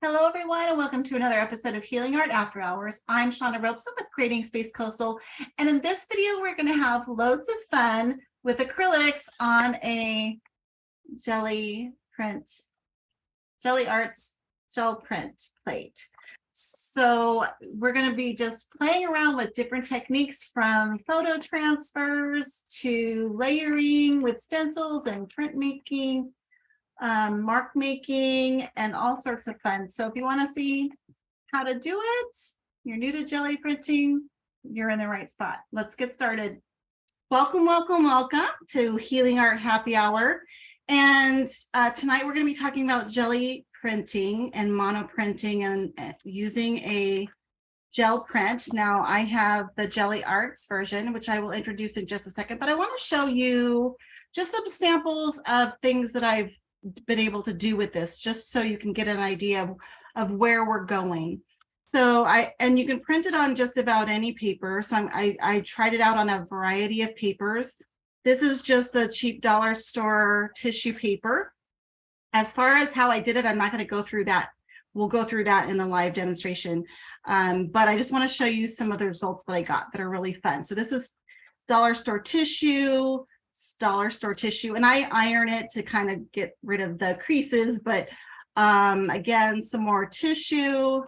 Hello, everyone, and welcome to another episode of Healing Art After Hours. I'm Shauna Robeson with Creating Space Coastal, and in this video, we're going to have loads of fun with acrylics on a Gelli Arts gel print plate. So we're going to be just playing around with different techniques, from photo transfers to layering with stencils and printmaking, mark making, and all sorts of fun. So if you want to see how to do it, you're new to Gelli printing, you're in the right spot. Let's get started. Welcome, welcome, welcome to Healing Art Happy Hour. And tonight we're going to be talking about Gelli printing and mono printing and using a gel print. Now I have the Gelli Arts version, which I will introduce in just a second, but I want to show you just some samples of things that I've been able to do with this, just so you can get an idea of where we're going. So and you can print it on just about any paper. So I tried it out on a variety of papers. This is just the cheap dollar store tissue paper. As far as how I did it, I'm not going to go through that. We'll go through that in the live demonstration. But I just want to show you some of the results that I got that are really fun. So this is dollar store tissue, and I iron it to kind of get rid of the creases. But again, some more tissue.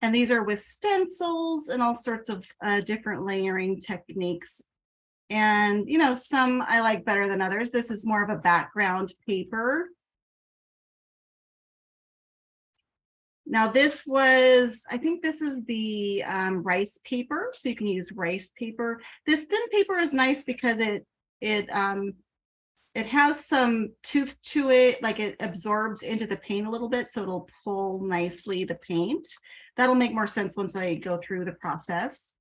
And these are with stencils and all sorts of different layering techniques. And, you know, some I like better than others. This is more of a background paper. Now this was, I think this is the rice paper, so you can use rice paper. This thin paper is nice because it has some tooth to it, like it absorbs into the paint a little bit, so it'll pull nicely the paint. That'll make more sense once I go through the process.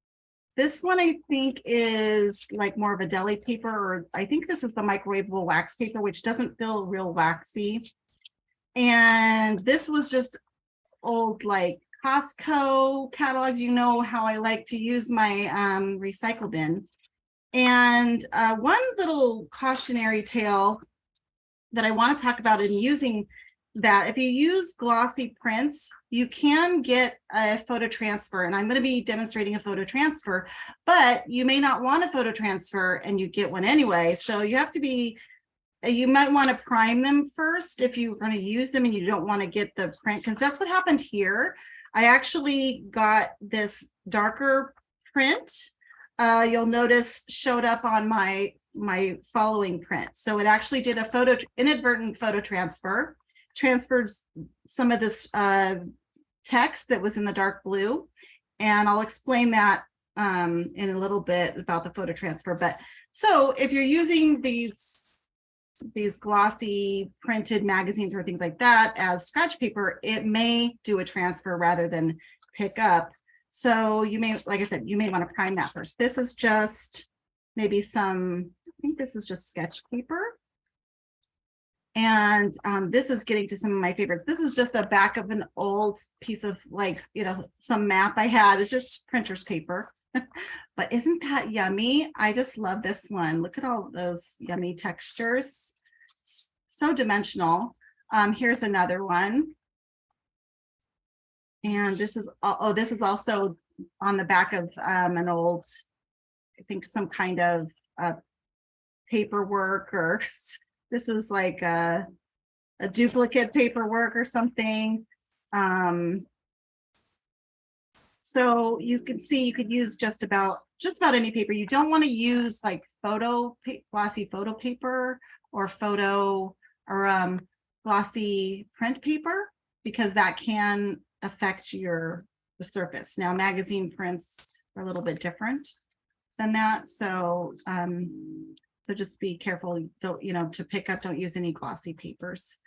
This one I think is like more of a deli paper, or I think this is the microwavable wax paper, which doesn't feel real waxy. And this was just old like Costco catalogs. You know how I like to use my recycle bin. And one little cautionary tale that I want to talk about in using that, if you use glossy prints, you can get a photo transfer, and I'm going to be demonstrating a photo transfer, but you may not want a photo transfer and you get one anyway. So you have to be, you might want to prime them first if you're going to use them and you don't want to get the print, because that's what happened here. I actually got this darker print. You'll notice showed up on my following print. So it actually did a inadvertent photo transfer, transferred some of this text that was in the dark blue. And I'll explain that in a little bit about the photo transfer. But so if you're using these glossy printed magazines or things like that as scratch paper, it may do a transfer rather than pick up. So you may, like I said, you may want to prime that first. This is just maybe some, I think this is just sketch paper. And this is getting to some of my favorites. This is just the back of an old piece of, like, you know, some map I had. It's just printer's paper. But isn't that yummy? I just love this one. Look at all those yummy textures. So dimensional. Here's another one. And this is, oh, this is also on the back of an old, I think some kind of paperwork, or this was like a duplicate paperwork or something. So you can see you could use just about any paper. You don't want to use like glossy photo paper or glossy print paper, because that can affect the surface. Now magazine prints are a little bit different than that, so so just be careful. Don't, you know, to pick up, don't use any glossy papers.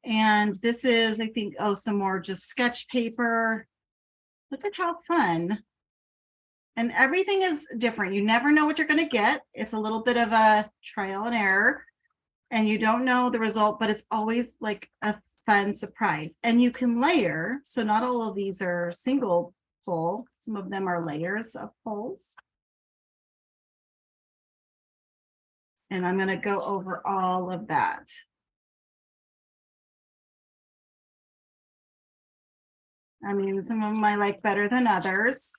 And this is, I think, oh, some more just sketch paper. Look at how fun. And everything is different. You never know what you're going to get. It's a little bit of a trial and error, and you don't know the result, but it's always like a fun surprise. And you can layer. So not all of these are single pull. Some of them are layers of pulls. And I'm going to go over all of that. I mean, some of them I like better than others.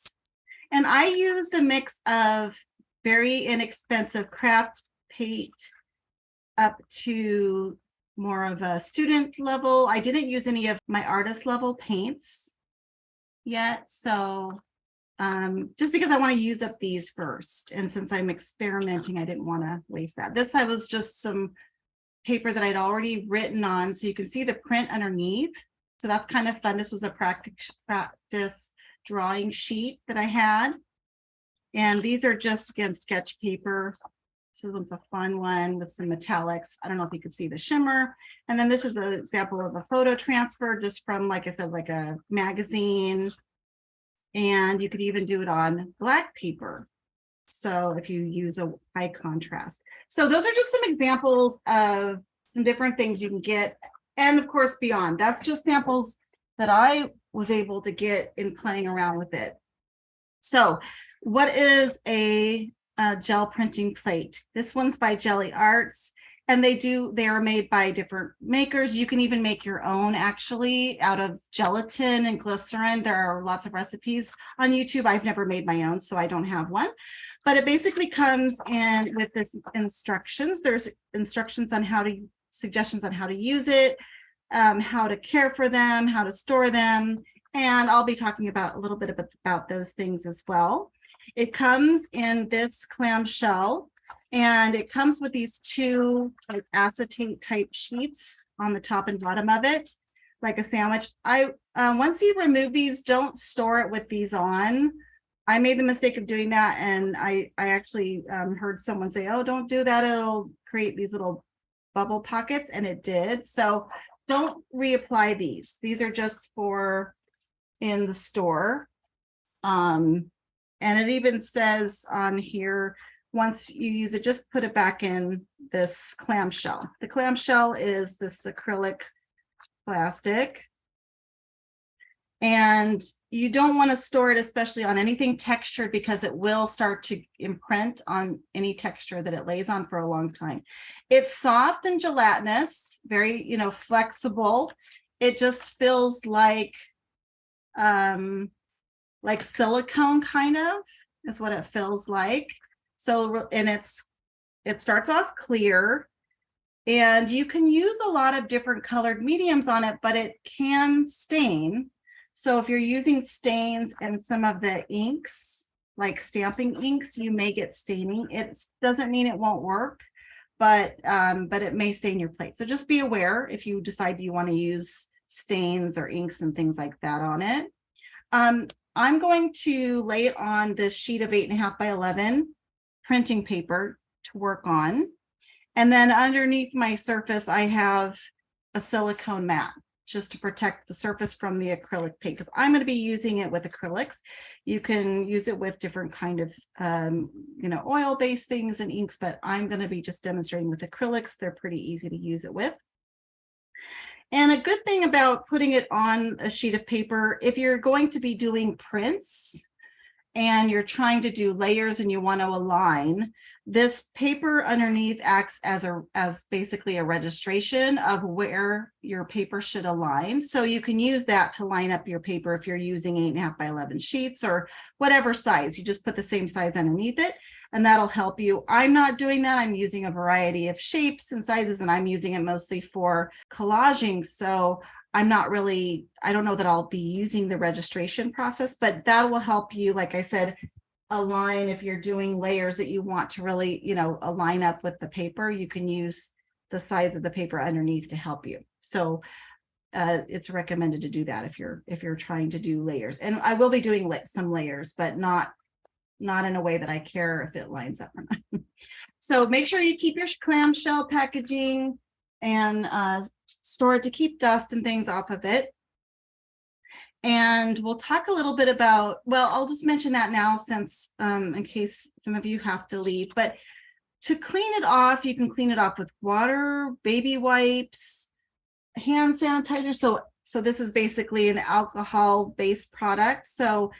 And I used a mix of very inexpensive craft paint up to more of a student level. I didn't use any of my artist level paints yet. So just because I want to use up these first. And since I'm experimenting, I didn't want to waste that. This was just some paper that I'd already written on. So you can see the print underneath. So that's kind of fun. This was a practice drawing sheet that I had. And these are just, again, sketch paper. So this one's a fun one with some metallics. I don't know if you can see the shimmer. And then this is an example of a photo transfer just from, like I said, like a magazine. And you could even do it on black paper. So if you use a high contrast. So those are just some examples of some different things you can get. And of course, beyond. That's just samples that I was able to get in playing around with it. So what is a gel printing plate? This one's by Gelli Arts. And they are made by different makers. You can even make your own actually out of gelatin and glycerin. There are lots of recipes on YouTube. I've never made my own, so I don't have one. But it basically comes in with this instructions. There's instructions on suggestions on how to use it, how to care for them, how to store them. And I'll be talking about a little bit about those things as well. It comes in this clamshell. And it comes with these two like acetate type sheets on the top and bottom of it, like a sandwich. Once you remove these, don't store it with these on. I made the mistake of doing that, and I actually heard someone say, "Oh, don't do that. It'll create these little bubble pockets," and it did. So don't reapply these. These are just for in the store. And it even says on here, once you use it, just put it back in this clamshell. The clamshell is this acrylic plastic. And you don't want to store it, especially on anything textured, because it will start to imprint on any texture that it lays on for a long time. It's soft and gelatinous, very, flexible. It just feels like silicone kind of is what it feels like. So, and it starts off clear, and you can use a lot of different colored mediums on it, but it can stain. So if you're using stains and some of the inks, like stamping inks, you may get staining. It doesn't mean it won't work, but it may stain your plate. So just be aware if you decide you want to use stains or inks and things like that on it. I'm going to lay it on this sheet of 8.5 by 11 printing paper to work on. And then underneath my surface, I have a silicone mat just to protect the surface from the acrylic paint, because I'm going to be using it with acrylics. You can use it with different kind of, oil-based things and inks, but I'm going to be just demonstrating with acrylics. They're pretty easy to use it with. And a good thing about putting it on a sheet of paper, if you're going to be doing prints and you're trying to do layers and you want to align, this paper underneath acts as basically a registration of where your paper should align. So you can use that to line up your paper if you're using 8.5 by 11 sheets or whatever size. You just put the same size underneath it, and that'll help you. I'm not doing that. I'm using a variety of shapes and sizes, and I'm using it mostly for collaging. So I don't know that I'll be using the registration process, but that will help you, like I said, align if you're doing layers that you want to really, align up with the paper. You can use the size of the paper underneath to help you. So it's recommended to do that if you're trying to do layers. And I will be doing some layers, but not in a way that I care if it lines up or not. So make sure you keep your clamshell packaging and store it to keep dust and things off of it. And we'll talk a little bit about, well, I'll just mention that now since in case some of you have to leave, but to clean it off, you can clean it off with water, baby wipes, hand sanitizer. So this is basically an alcohol-based product. So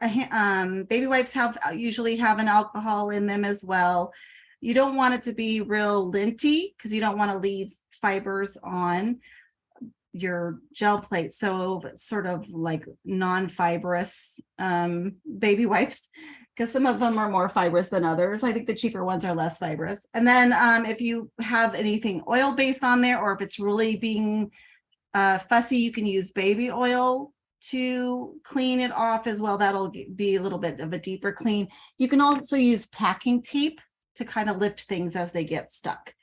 baby wipes usually have an alcohol in them as well. You don't want it to be real linty because you don't want to leave fibers on. your gel plate. So sort of like non-fibrous baby wipes, because some of them are more fibrous than others. I think the cheaper ones are less fibrous. And then if you have anything oil-based on there, or if it's really being fussy, you can use baby oil to clean it off as well. That'll be a little bit of a deeper clean. You can also use packing tape to kind of lift things as they get stuck.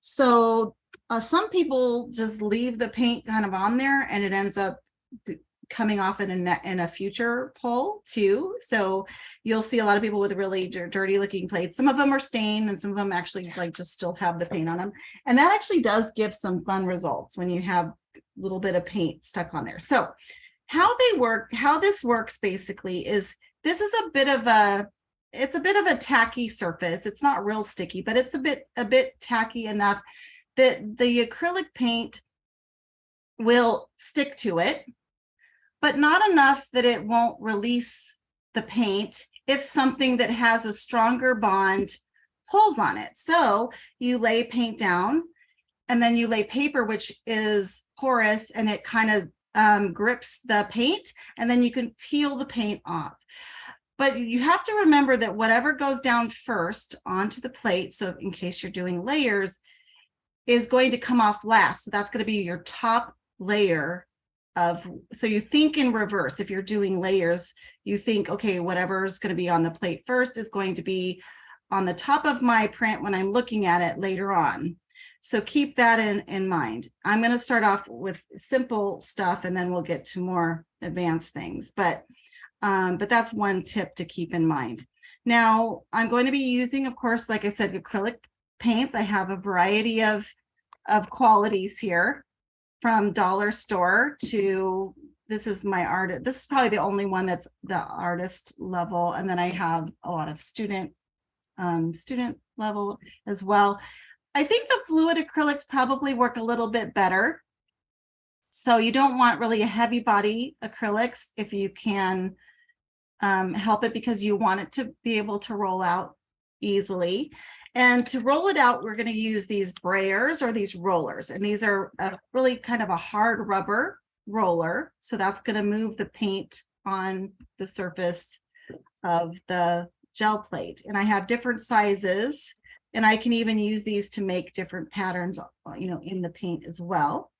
So some people just leave the paint kind of on there and it ends up coming off in a future pull too. So you'll see a lot of people with really dirty looking plates. Some of them are stained and some of them actually like just still have the paint on them. And that actually does give some fun results when you have a little bit of paint stuck on there. So how this works basically is, this is a bit of a tacky surface. It's not real sticky, but it's a bit tacky enough that the acrylic paint will stick to it, but not enough that it won't release the paint if something that has a stronger bond pulls on it. So you lay paint down and then you lay paper, which is porous, and it kind of grips the paint, and then you can peel the paint off. But you have to remember that whatever goes down first onto the plate, so in case you're doing layers, is going to come off last. So that's going to be your top layer of, so you think in reverse. If you're doing layers, you think, okay, whatever is going to be on the plate first is going to be on the top of my print when I'm looking at it later on. So keep that in mind. I'm going to start off with simple stuff and then we'll get to more advanced things. But that's one tip to keep in mind. Now, I'm going to be using, of course, like I said, acrylic paints. I have a variety of qualities here, from dollar store to, this is my art. This is probably the only one that's the artist level. And then I have a lot of student level as well. I think the fluid acrylics probably work a little bit better. So you don't want really a heavy body acrylics if you can help it, because you want it to be able to roll out easily. And to roll it out, we're going to use these brayers or these rollers. And these are really kind of a hard rubber roller. So that's going to move the paint on the surface of the gel plate. And I have different sizes, and I can even use these to make different patterns, in the paint as well.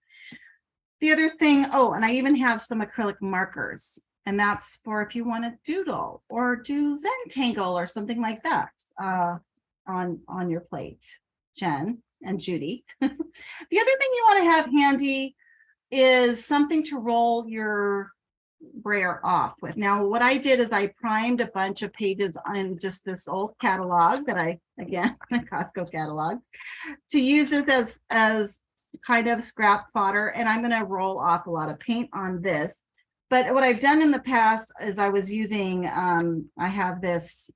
The other thing, and I even have some acrylic markers, and that's for if you want to doodle or do Zentangle or something like that on your plate, Jen and Judy. The other thing you want to have handy is something to roll your brayer off with. Now, what I did is I primed a bunch of pages on just this old catalog that again, the Costco catalog, to use this as kind of scrap fodder, and I'm going to roll off a lot of paint on this. But what I've done in the past is I was using, I have this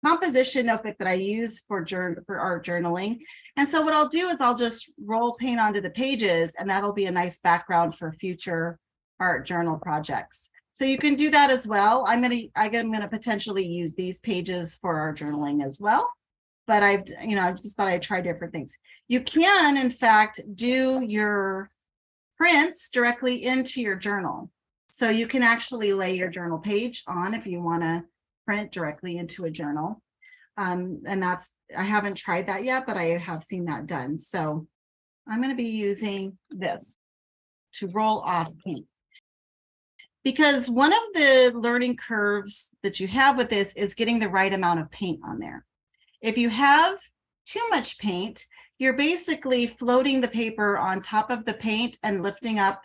composition notebook that I use for art journaling. And so what I'll do is I'll just roll paint onto the pages, and that'll be a nice background for future art journal projects. So you can do that as well. I'm gonna potentially use these pages for our journaling as well. But I just thought I'd try different things. You can, in fact, do your prints directly into your journal. So you can actually lay your journal page on if you want to print directly into a journal. And I haven't tried that yet, but I have seen that done. So I'm going to be using this to roll off paint. Because one of the learning curves that you have with this is getting the right amount of paint on there. If you have too much paint, you're basically floating the paper on top of the paint and lifting up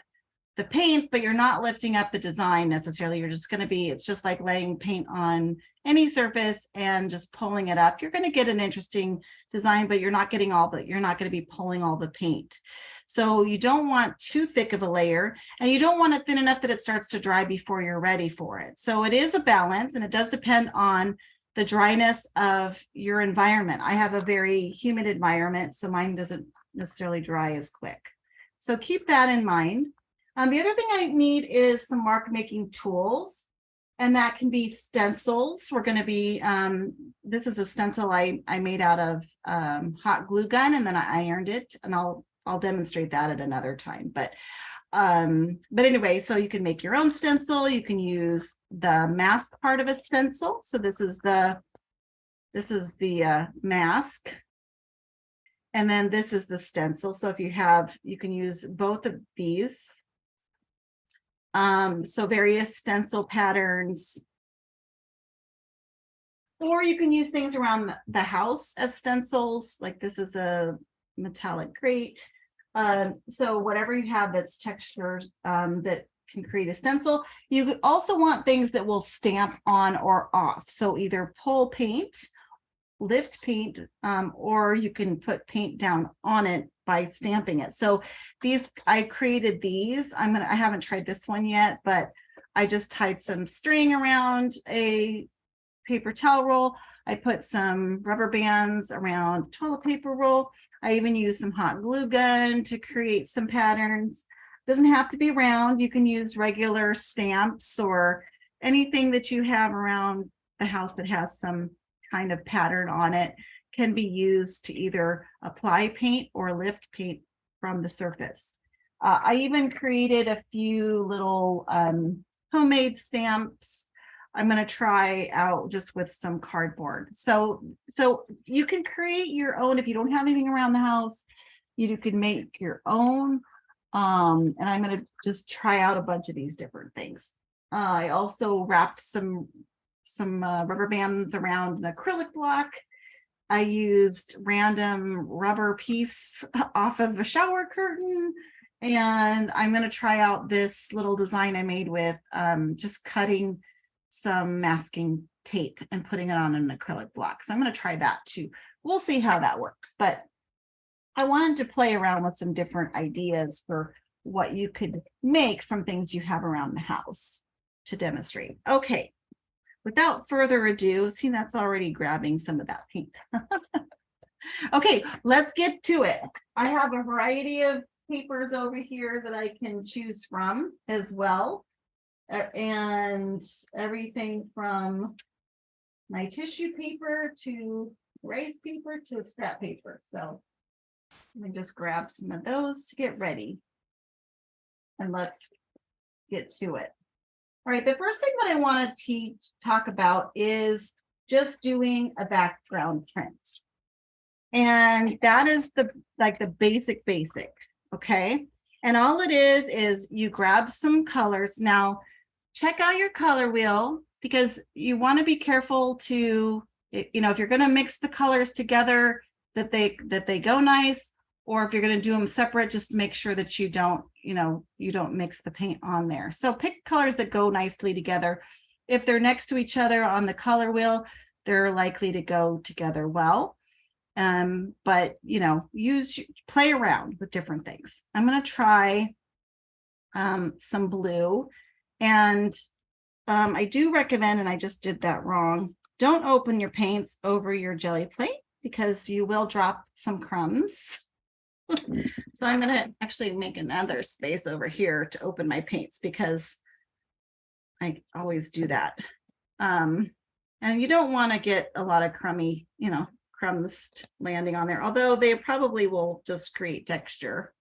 the paint, but you're not lifting up the design necessarily. It's just like laying paint on any surface and just pulling it up. You're going to get an interesting design, but you're not going to be pulling all the paint. So you don't want too thick of a layer, and you don't want it thin enough that it starts to dry before you're ready for it. So it is a balance, and it does depend on the dryness of your environment. I have a very humid environment, so mine doesn't necessarily dry as quick. So keep that in mind. The other thing I need is some mark making tools, and that can be stencils. We're going to be, this is a stencil I made out of hot glue gun, and then I ironed it, and I'll I'll demonstrate that at another time. But anyway, so you can make your own stencil. You can use the mask part of a stencil. So this is the mask. And then this is the stencil. So if you have, you can use both of these. So various stencil patterns. Or you can use things around the house as stencils. Like this is a metallic grate. So whatever you have that's textures that can create a stencil. You also want things that will stamp on or off. So either pull paint, lift paint, or you can put paint down on it by stamping it. So these, I created these. I haven't tried this one yet, but I just tied some string around a paper towel roll. I put some rubber bands around toilet paper roll. I even used some hot glue gun to create some patterns. Doesn't have to be round. You can use regular stamps or anything that you have around the house that has some kind of pattern on it can be used to either apply paint or lift paint from the surface. I even created a few little homemade stamps. I'm going to try out just with some cardboard. So you can create your own. If you don't have anything around the house, you can make your own. And I'm going to just try out a bunch of these different things. I also wrapped some rubber bands around an acrylic block. I used random rubber piece off of a shower curtain. And I'm going to try out this little design I made with just cutting some masking tape and putting it on an acrylic block. So I'm going to try that too. We'll see how that works. But I wanted to play around with some different ideas for what you could make from things you have around the house to demonstrate. Okay. Without further ado, see, that's already grabbing some of that paint. Okay, let's get to it. I have a variety of papers over here that I can choose from as well. And everything from my tissue paper to rice paper to scrap paper. So let me just grab some of those to get ready. And let's get to it. All right, the first thing that I want to talk about is just doing a background print. And that is the basic, okay? And all it is you grab some colors. Now, check out your color wheel because you want to be careful to, you know, if you're going to mix the colors together, that they go nice, or if you're going to do them separate, just to make sure that you don't mix the paint on there. So pick colors that go nicely together. If they're next to each other on the color wheel, they're likely to go together well. But you know, play around with different things. I'm going to try some blue, and I do recommend, and I just did that wrong, don't open your paints over your jelly plate because you will drop some crumbs. So I'm going to actually make another space over here to open my paints because I always do that. And you don't want to get a lot of crummy, crumbs landing on there, although they probably will just create texture.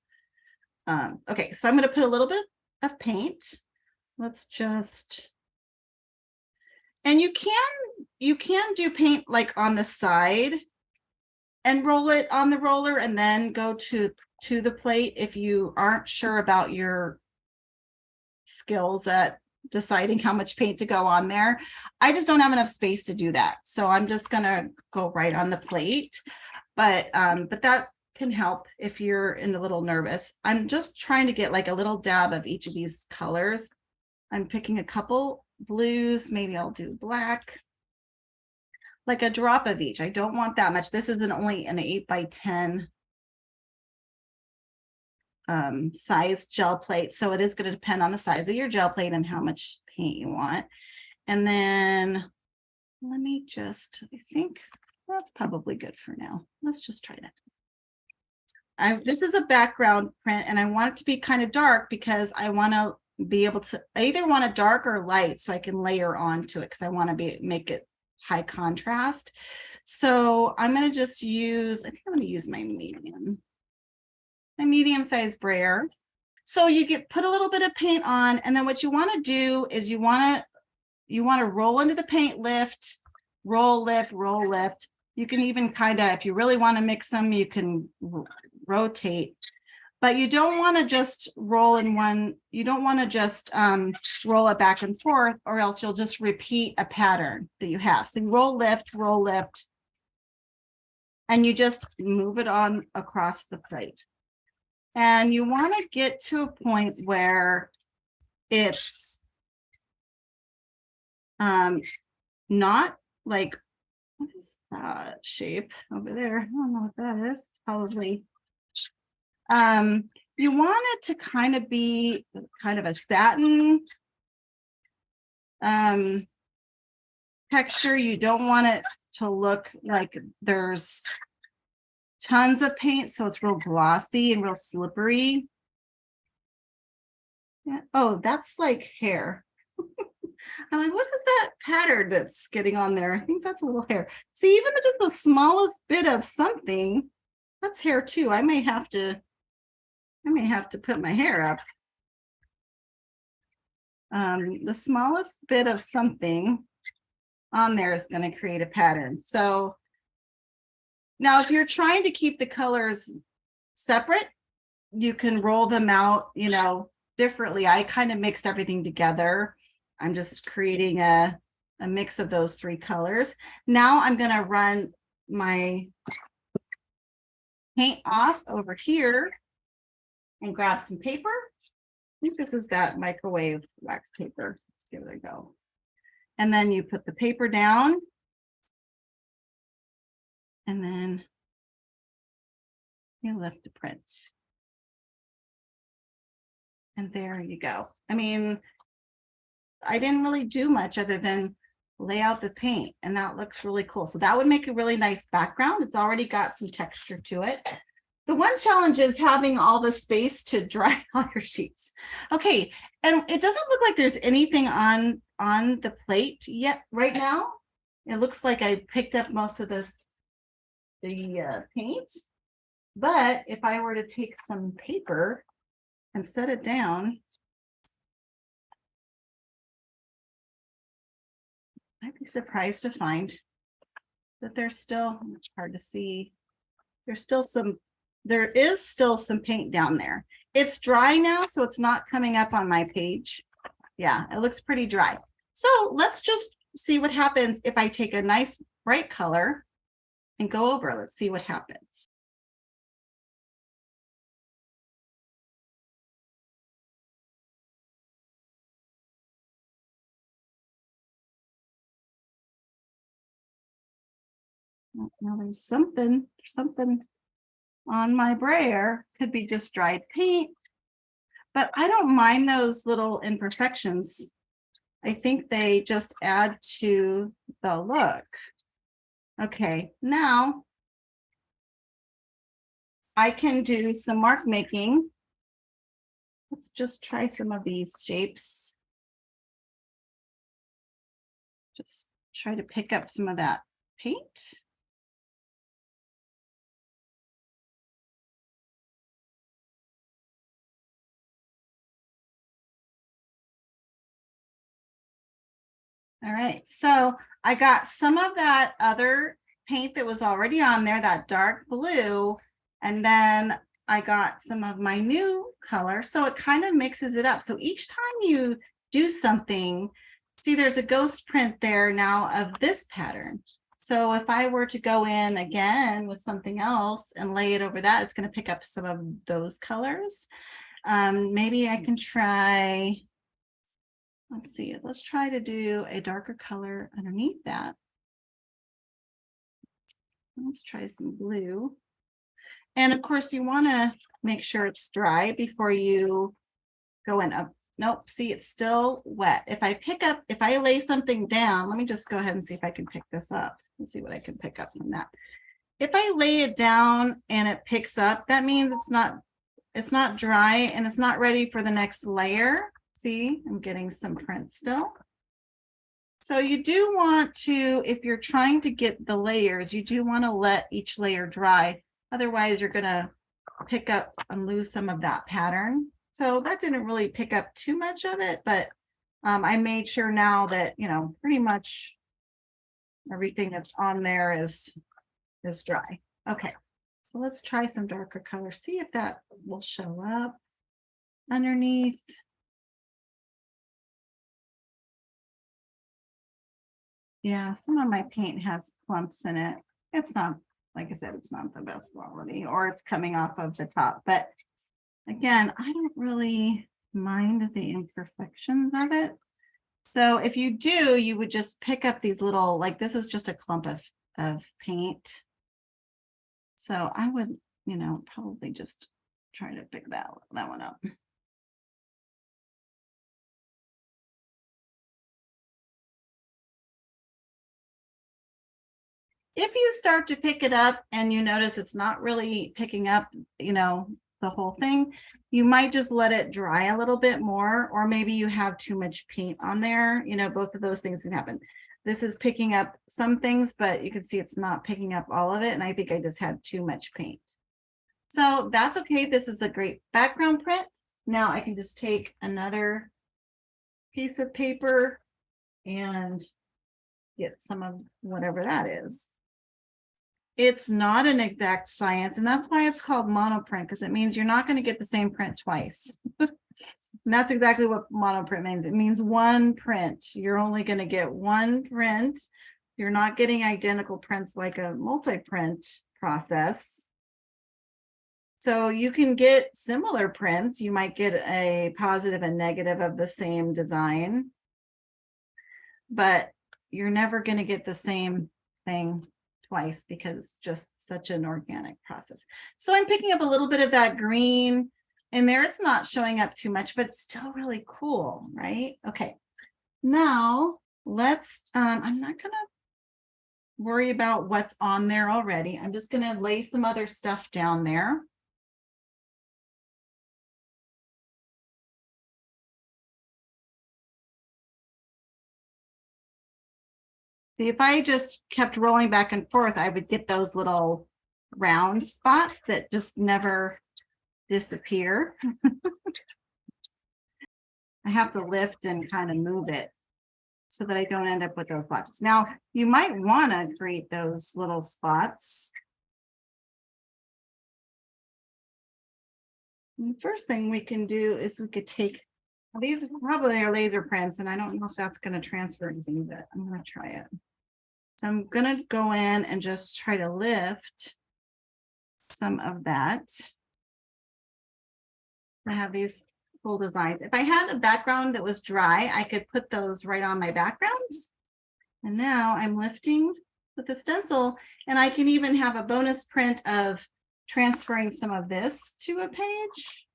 Okay, so I'm going to put a little bit of paint. Let's just, and you can do paint like on the side and roll it on the roller and then go to the plate if you aren't sure about your skills at deciding how much paint to go on there. I just don't have enough space to do that. So I'm just gonna go right on the plate. But that can help if you're a little nervous. I'm just trying to get like a little dab of each of these colors. I'm picking a couple blues, maybe I'll do black. Like a drop of each. I don't want that much. This isn't only an 8x10 size gel plate. So it is going to depend on the size of your gel plate and how much paint you want. And then let me just, I think that's probably good for now. Let's just try that. This is a background print and I want it to be kind of dark because I want to be able to, I either want it dark or light so I can layer onto it because I want to make it high contrast. So I'm going to just use, I think I'm going to use my medium. a medium-sized brayer. So you put a little bit of paint on, and then what you want to do is you want to roll into the paint, lift, roll, lift, roll, lift. You can even kind of, if you really want to mix them, you can rotate. But you don't want to just roll in one, you don't want to just roll it back and forth, or else you'll just repeat a pattern that you have. So you roll, lift, and you just move it on across the plate. And you want to get to a point where it's not like, what is that shape over there? I don't know what that is. It's probably you want it to kind of be kind of a satin texture. You don't want it to look like there's tons of paint, so it's real glossy and real slippery. Yeah. Oh, that's like hair. I'm like, what is that pattern that's getting on there? I think that's a little hair. See, even just the smallest bit of something, that's hair too. I may have to put my hair up. The smallest bit of something on there is going to create a pattern. So now if you're trying to keep the colors separate, you can roll them out, you know, differently. I kind of mixed everything together. I'm just creating a mix of those three colors. Now I'm going to run my paint off over here and grab some paper. I think this is that microwave wax paper. Let's give it a go. And then you put the paper down. And then you lift the print. And there you go. I mean, I didn't really do much other than lay out the paint, and that looks really cool. So that would make a really nice background. It's already got some texture to it. The one challenge is having all the space to dry all your sheets. Okay, and it doesn't look like there's anything on the plate yet right now. It looks like I picked up most of the paint. But if I were to take some paper and set it down, I'd be surprised to find that there's still, it's hard to see, there is still some paint down there. It's dry now, so it's not coming up on my page. Yeah, it looks pretty dry. So let's just see what happens if I take a nice bright color and go over. Let's see what happens. Now there's something on my brayer. Could be just dried paint, but I don't mind those little imperfections. I think they just add to the look. Okay, now I can do some mark making. Let's just try some of these shapes. Just try to pick up some of that paint. All right, so I got some of that other paint that was already on there, that dark blue, and then I got some of my new color. So it kind of mixes it up. So each time you do something, see there's a ghost print there now of this pattern. So if I were to go in again with something else and lay it over that, it's going to pick up some of those colors. Maybe I can try, let's see, let's try to do a darker color underneath that. Let's try some blue. And of course, you want to make sure it's dry before you go in. Nope, see, it's still wet. If I lay something down, let me just go ahead and see if I can pick this up. Let's see what I can pick up from that. If I lay it down and it picks up, that means it's not dry and it's not ready for the next layer. See, I'm getting some print still. So you do want to, if you're trying to get the layers, you do want to let each layer dry. Otherwise, you're going to pick up and lose some of that pattern. So that didn't really pick up too much of it, but I made sure now that, you know, pretty much everything that's on there is dry. Okay, so let's try some darker color, see if that will show up underneath. Yeah, some of my paint has clumps in it. It's not, like I said, it's not the best quality, or it's coming off of the top. But again, I don't really mind the imperfections of it. So if you do, you would just pick up these little, like this is just a clump of paint. So I would, you know, probably just try to pick that one up. If you start to pick it up and you notice it's not really picking up, you know, the whole thing, you might just let it dry a little bit more, or maybe you have too much paint on there. You know, both of those things can happen. This is picking up some things, but you can see it's not picking up all of it. And I think I just had too much paint. So that's okay. This is a great background print. Now I can just take another piece of paper and get some of whatever that is. It's not an exact science, and that's why it's called monoprint, because it means you're not going to get the same print twice. And that's exactly what monoprint means. It means one print. You're only going to get one print. You're not getting identical prints like a multi-print process. So you can get similar prints. You might get a positive and negative of the same design, but you're never going to get the same thing twice because it's just such an organic process. So I'm picking up a little bit of that green in there. It's not showing up too much, but it's still really cool, right? Okay, now let's, I'm not gonna worry about what's on there already. I'm just gonna lay some other stuff down there. See, if I just kept rolling back and forth, I would get those little round spots that just never disappear. I have to lift and kind of move it so that I don't end up with those blotches. Now, you might want to create those little spots. And the first thing we can do is we could take, well, these probably are laser prints, and I don't know if that's going to transfer anything, but I'm going to try it. So I'm going to go in and just try to lift some of that. I have these cool designs. If I had a background that was dry, I could put those right on my backgrounds. And now I'm lifting with the stencil, and I can even have a bonus print of transferring some of this to a page.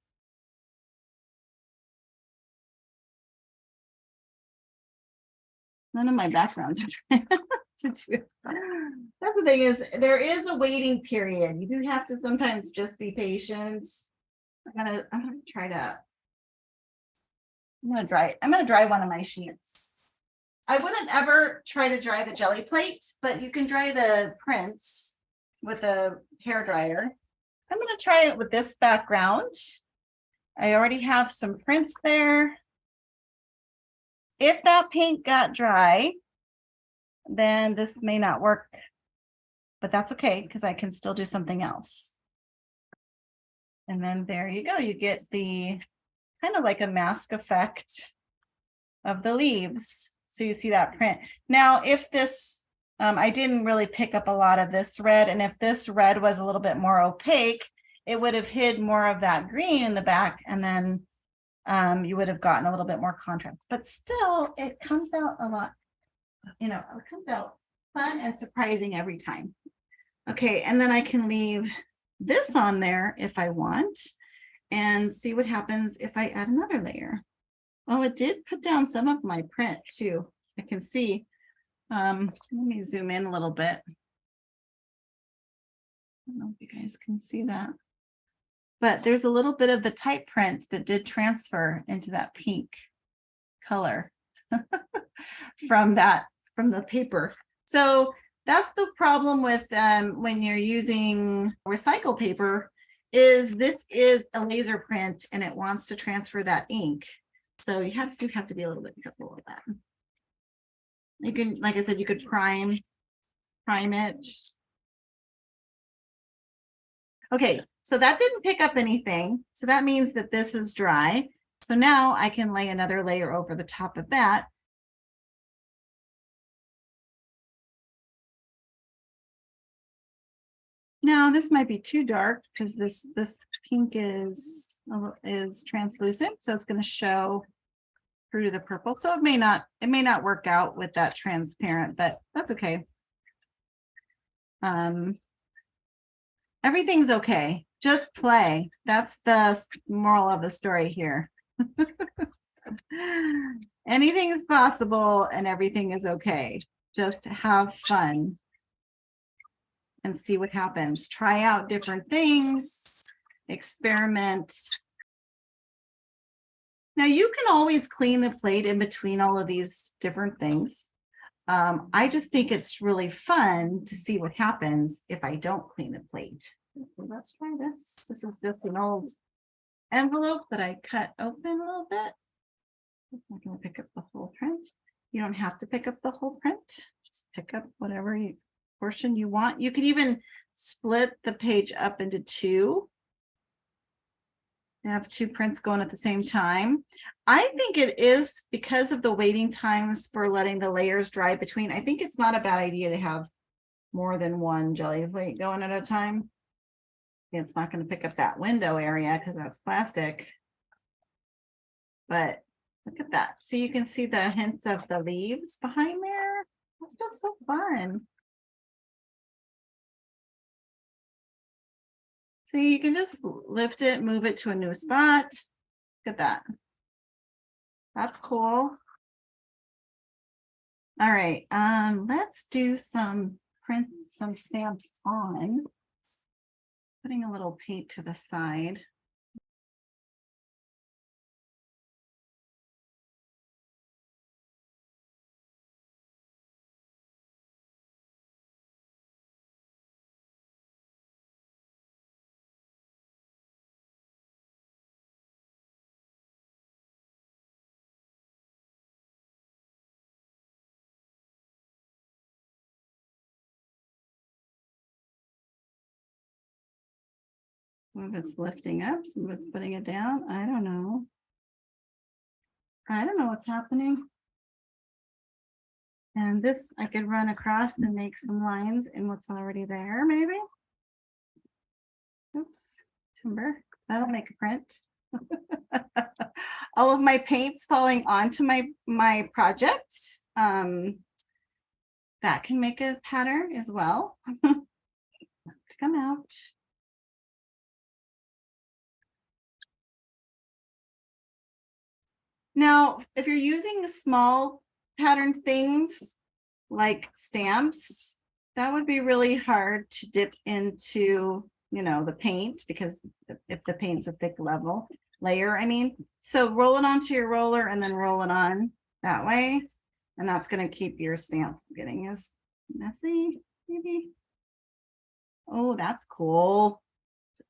None of my backgrounds are trying to do. That's the thing, is there is a waiting period. You do have to sometimes just be patient. I'm gonna try to. I'm gonna dry one of my sheets. I wouldn't ever try to dry the Gelli plate, but you can dry the prints with a hair dryer. I'm gonna try it with this background. I already have some prints there. If that paint got dry, then this may not work, but that's okay because I can still do something else. And then there you go. You get the kind of like a mask effect of the leaves. So you see that print. Now, if this, I didn't really pick up a lot of this red, and if this red was a little bit more opaque, it would have hid more of that green in the back, and then you would have gotten a little bit more contrast. But still, it comes out a lot, you know, it comes out fun and surprising every time. Okay, and then I can leave this on there if I want and see what happens if I add another layer. Oh, it did put down some of my print too. I can see. Let me zoom in a little bit. I don't know if you guys can see that. But there's a little bit of the type print that did transfer into that pink color from the paper. So that's the problem with when you're using recycled paper, is this is a laser print and it wants to transfer that ink. So you have to be a little bit careful with that. You can, like I said, you could prime it. Okay, so that didn't pick up anything. So that means that this is dry. So now I can lay another layer over the top of that. Now this might be too dark because this pink is translucent, so it's going to show through the purple. So it may not work out with that transparent, but that's okay. Everything's okay. Just play. That's the moral of the story here. Anything is possible and everything is okay. Just have fun and see what happens. Try out different things, experiment. Now you can always clean the plate in between all of these different things. I just think it's really fun to see what happens if I don't clean the plate. So let's try this. This is just an old envelope that I cut open a little bit. I'm not going to pick up the whole print. You don't have to pick up the whole print. Just pick up whatever portion you want. You could even split the page up into two. You have two prints going at the same time. I think it is because of the waiting times for letting the layers dry between. I think it's not a bad idea to have more than one jelly plate going at a time. It's not going to pick up that window area because that's plastic. But look at that. So you can see the hints of the leaves behind there. That's just so fun. So you can just lift it, move it to a new spot. Look at that. That's cool. All right, let's do some stamps on. Putting a little paint to the side. Some of it's lifting up, some of it's putting it down. I don't know. I don't know what's happening. And this I could run across and make some lines in what's already there, maybe. Oops, timber. That'll make a print. All of my paints falling onto my project. That can make a pattern as well. To come out. Now, if you're using small pattern things like stamps, that would be really hard to dip into, you know, the paint, because if the paint's a thick layer, I mean. So roll it onto your roller and then roll it on that way. And that's going to keep your stamp from getting as messy, maybe. Oh, that's cool.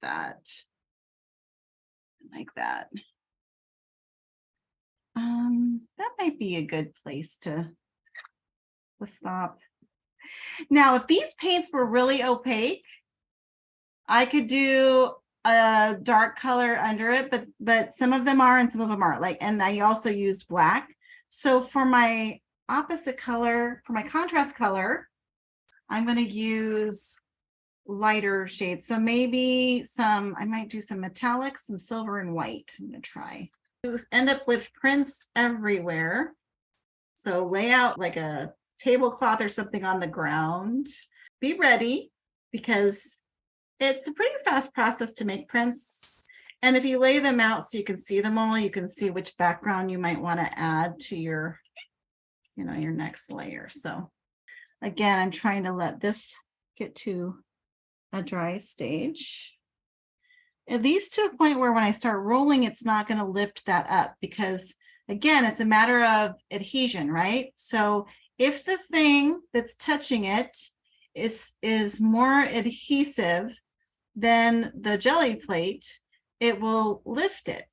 That. Like that. That might be a good place to stop. Now, if these paints were really opaque, I could do a dark color under it, but some of them are and some of them aren't. Like, and I also used black. So for my opposite color, for my contrast color, I'm going to use lighter shades. So maybe I might do some metallics, some silver and white. I'm going to try. End up with prints everywhere. So lay out like a tablecloth or something on the ground. Be ready, because it's a pretty fast process to make prints. And if you lay them out so you can see them all, you can see which background you might want to add to your, you know, your next layer. So again, I'm trying to let this get to a dry stage. At least to a point where when I start rolling, it's not going to lift that up, because again, it's a matter of adhesion, right? So if the thing that's touching it is more adhesive, then the Gelli plate, it will lift it.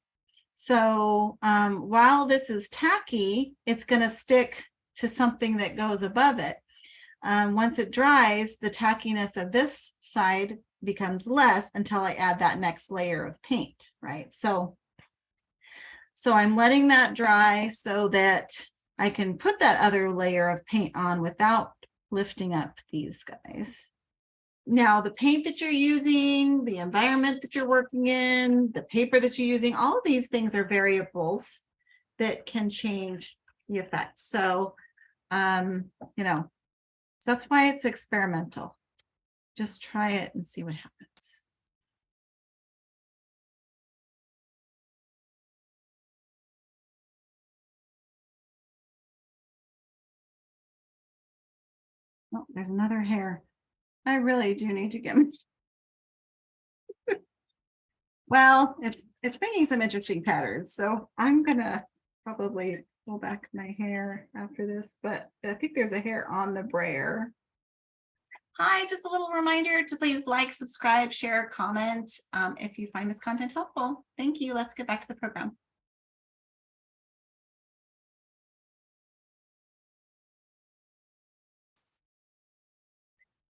So while this is tacky, it's going to stick to something that goes above it. Once it dries, the tackiness of this side becomes less until I add that next layer of paint, right? So I'm letting that dry so that I can put that other layer of paint on without lifting up these guys. Now, the paint that you're using, the environment that you're working in, the paper that you're using, all of these things are variables that can change the effect. So, you know, so that's why it's experimental. Just try it and see what happens. Oh, there's another hair. I really do need to get. Well, it's making some interesting patterns, so I'm gonna probably pull back my hair after this, but I think there's a hair on the brayer. Hi, just a little reminder to please like, subscribe, share, comment if you find this content helpful. Thank you. Let's get back to the program.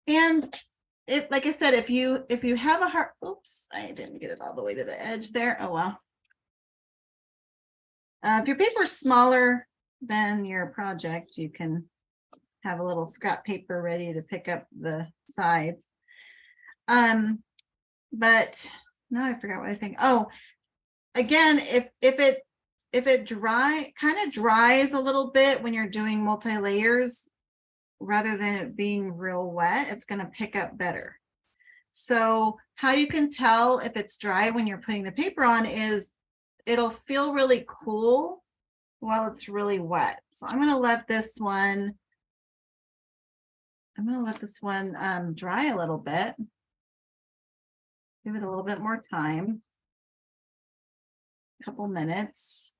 And if, like I said, if you have a heart, oops, I didn't get it all the way to the edge there. Oh, well. If your paper is smaller than your project, you can have a little scrap paper ready to pick up the sides. But no, I forgot what I was saying. Oh, again, if it kind of dries a little bit when you're doing multi-layers, rather than it being real wet, it's going to pick up better. So how you can tell if it's dry when you're putting the paper on is it'll feel really cool while it's really wet. So I'm going to let this one dry a little bit. Give it a little bit more time. A couple minutes.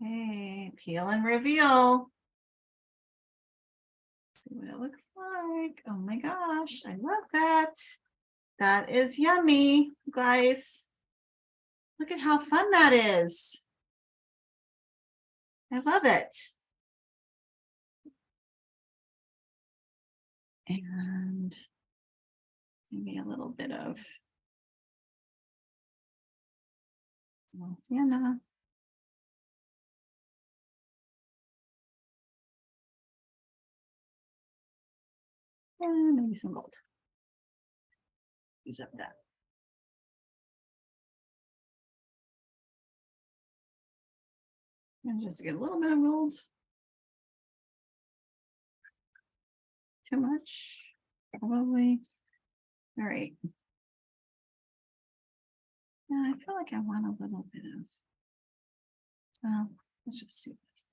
Okay, peel and reveal. See what it looks like. Oh my gosh, I love that. That is yummy, guys. Look at how fun that is. I love it. And maybe a little bit of sienna. And maybe some gold. Use up that. And just get a little bit of gold. Too much, probably. All right. Yeah, I feel like I want a little bit of, well, let's just see this.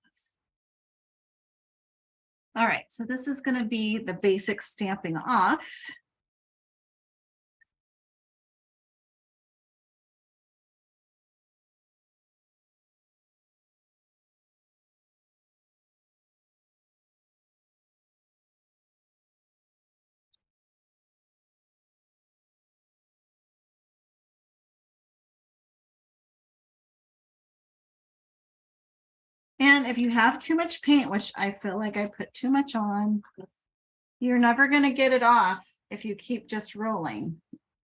All right, so this is going to be the basic stamping off. And if you have too much paint, which I feel like I put too much on, you're never going to get it off if you keep just rolling.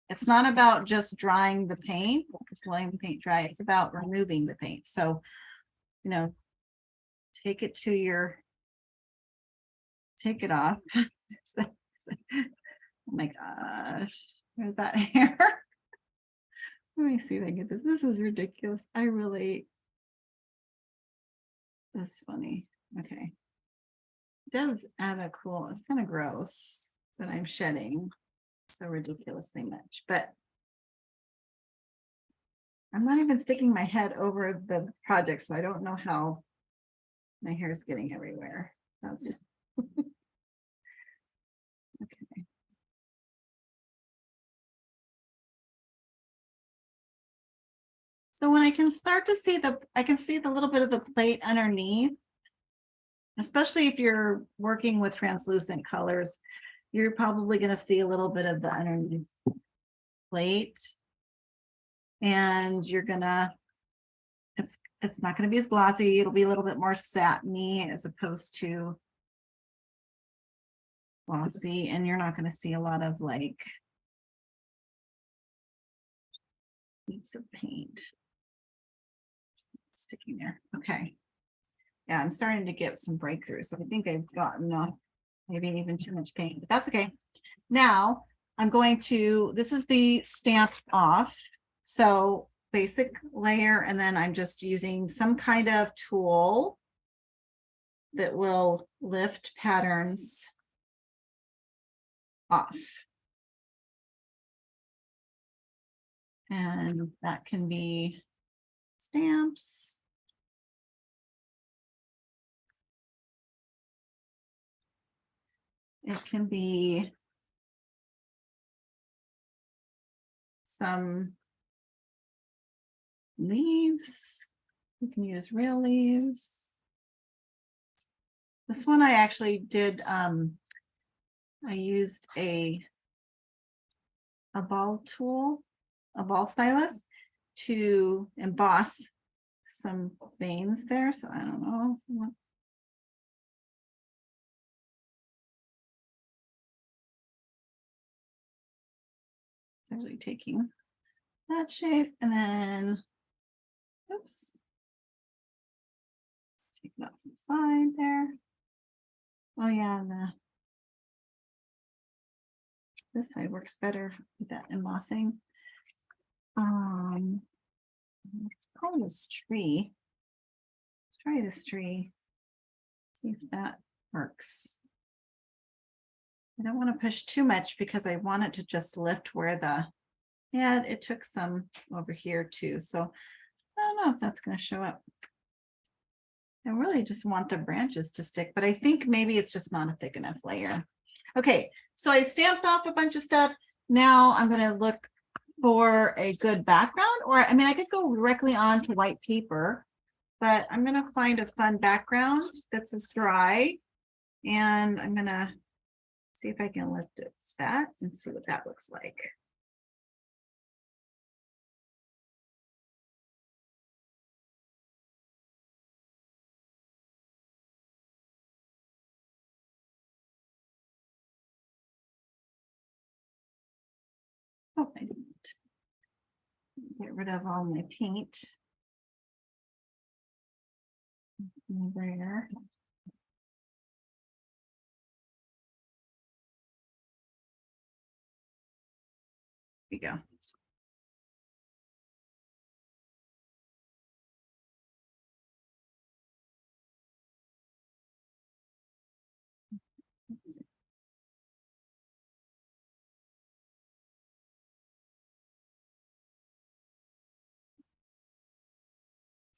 It's not about just drying the paint, just letting the paint dry. It's about removing the paint. So, you know, take it off. Oh my gosh, there's that hair. Let me see if I can get this. This is ridiculous. That's funny. Okay. It does add a cool, it's kind of gross that I'm shedding so ridiculously much, but I'm not even sticking my head over the project, so I don't know how my hair is getting everywhere. That's okay. So when I can start to see I can see the little bit of the plate underneath. especially if you're working with translucent colors, you're probably going to see a little bit of the underneath plate. And you're gonna, it's not going to be as glossy. It'll be a little bit more satiny as opposed to glossy, and you're not going to see a lot of like beads of paint sticking there. Okay. Yeah, I'm starting to get some breakthroughs. So I think I've gotten maybe even too much paint, but that's okay. Now I'm going to, this is the stamp off. So basic layer, and then I'm just using some kind of tool that will lift patterns off. And that can be stamps. It can be some leaves. You can use real leaves. This one I actually did, I used a ball tool, a ball stylus, to emboss some veins there. So I don't know. It's actually taking that shape, and then, oops, take it off the side there. Oh yeah, this side works better with that embossing. Let's call this tree. Let's try this tree. See if that works. I don't want to push too much because I want it to just lift where the, yeah, it took some over here too. So I don't know if that's going to show up. I really just want the branches to stick, but I think maybe it's just not a thick enough layer. Okay, so I stamped off a bunch of stuff. Now I'm going to look for a good background, or I mean, I could go directly on to white paper, but I'm going to find a fun background that's as dry, and I'm going to see if I can lift it that and see what that looks like. Oh, I didn't get rid of all my paint. There. We go.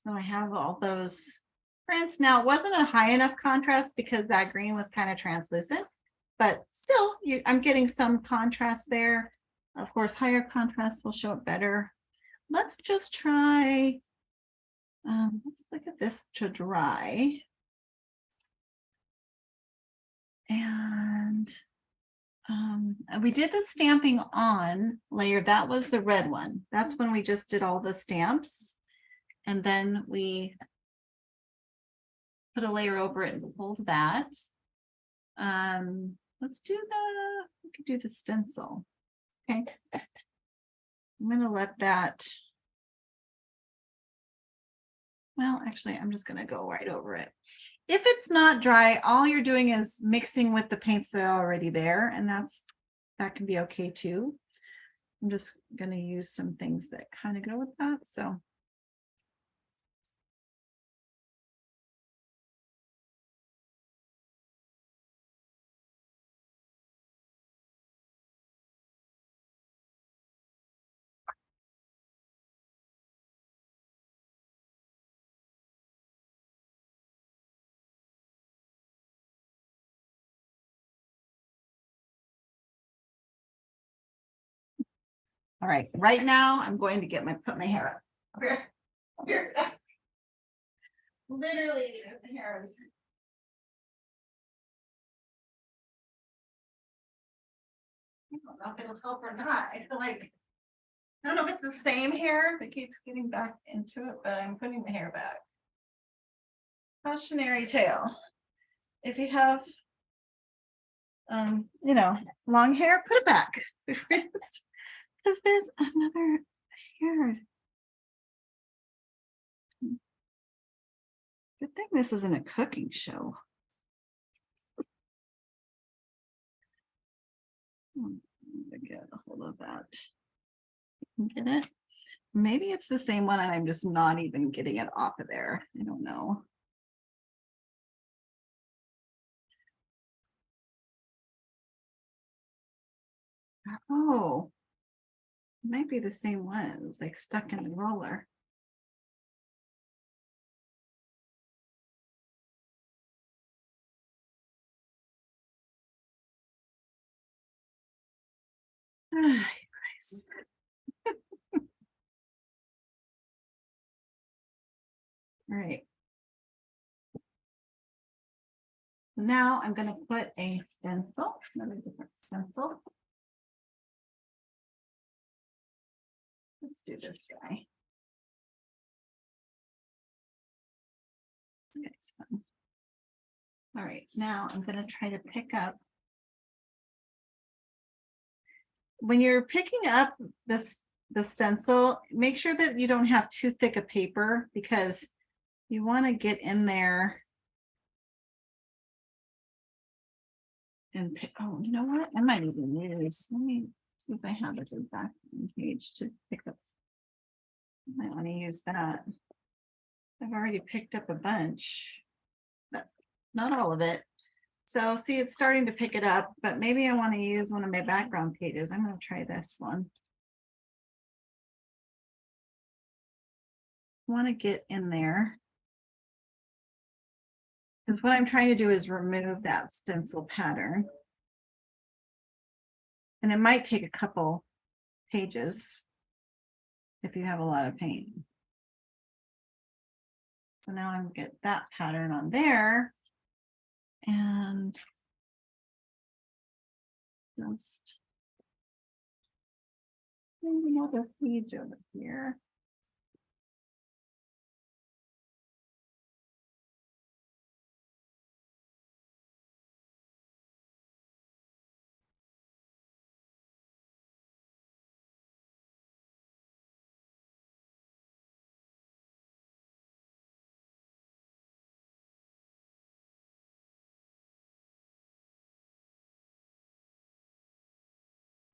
So I have all those prints. Now, it wasn't a high enough contrast because that green was kind of translucent, but still, I'm getting some contrast there. Of course, higher contrast will show it better. Let's just try, let's look at this to dry. And we did the stamping on layer. That was the red one. That's when we just did all the stamps. And then we put a layer over it and pulled that. Let's do we could do the stencil. Okay. I'm going to let that. Well, actually, I'm just going to go right over it. If it's not dry, all you're doing is mixing with the paints that are already there, and that can be okay too. I'm just going to use some things that kind of go with that. So all right, right now I'm going to put my hair up. Here. Literally, the hair is know if it'll help or not. I feel like, I don't know if it's the same hair that keeps getting back into it, but I'm putting the hair back. Cautionary tale. If you have, you know, long hair, put it back. Because there's another hair. Good thing this isn't a cooking show. Get a hold of that. Get it? Maybe it's the same one and I'm just not even getting it off of there. I don't know. Oh, it might be the same one. It's like stuck in the roller. Nice. All right. Now I'm going to put a stencil, another different stencil. Let's do this guy. This guy's fun. All right, now I'm going to try to pick up. When you're picking up the stencil, make sure that you don't have too thick a paper because you want to get in there and pick. Oh, you know what? I might even use. Let me see if I have a good back page to pick up. I might want to use that. I've already picked up a bunch, but not all of it. So see, it's starting to pick it up, but maybe I want to use one of my background pages. I'm going to try this one. I want to get in there. Because what I'm trying to do is remove that stencil pattern. And it might take a couple pages if you have a lot of paint. So now I'm get that pattern on there. And just maybe another page over here.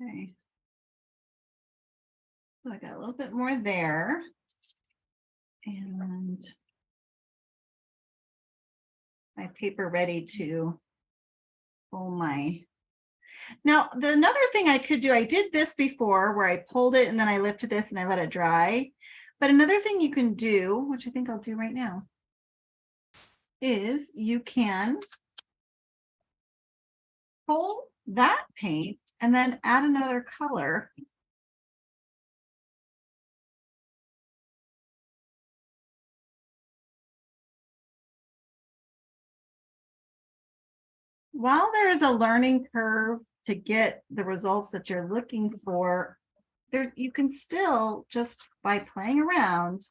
Okay. So I got a little bit more there. And my paper ready to pull my. Now, another thing I could do, I did this before where I pulled it and then I lifted this and I let it dry. But another thing you can do, which I think I'll do right now, is you can pull that paint and then add another color. While there is a learning curve to get the results that you're looking for, there you can still, just by playing around,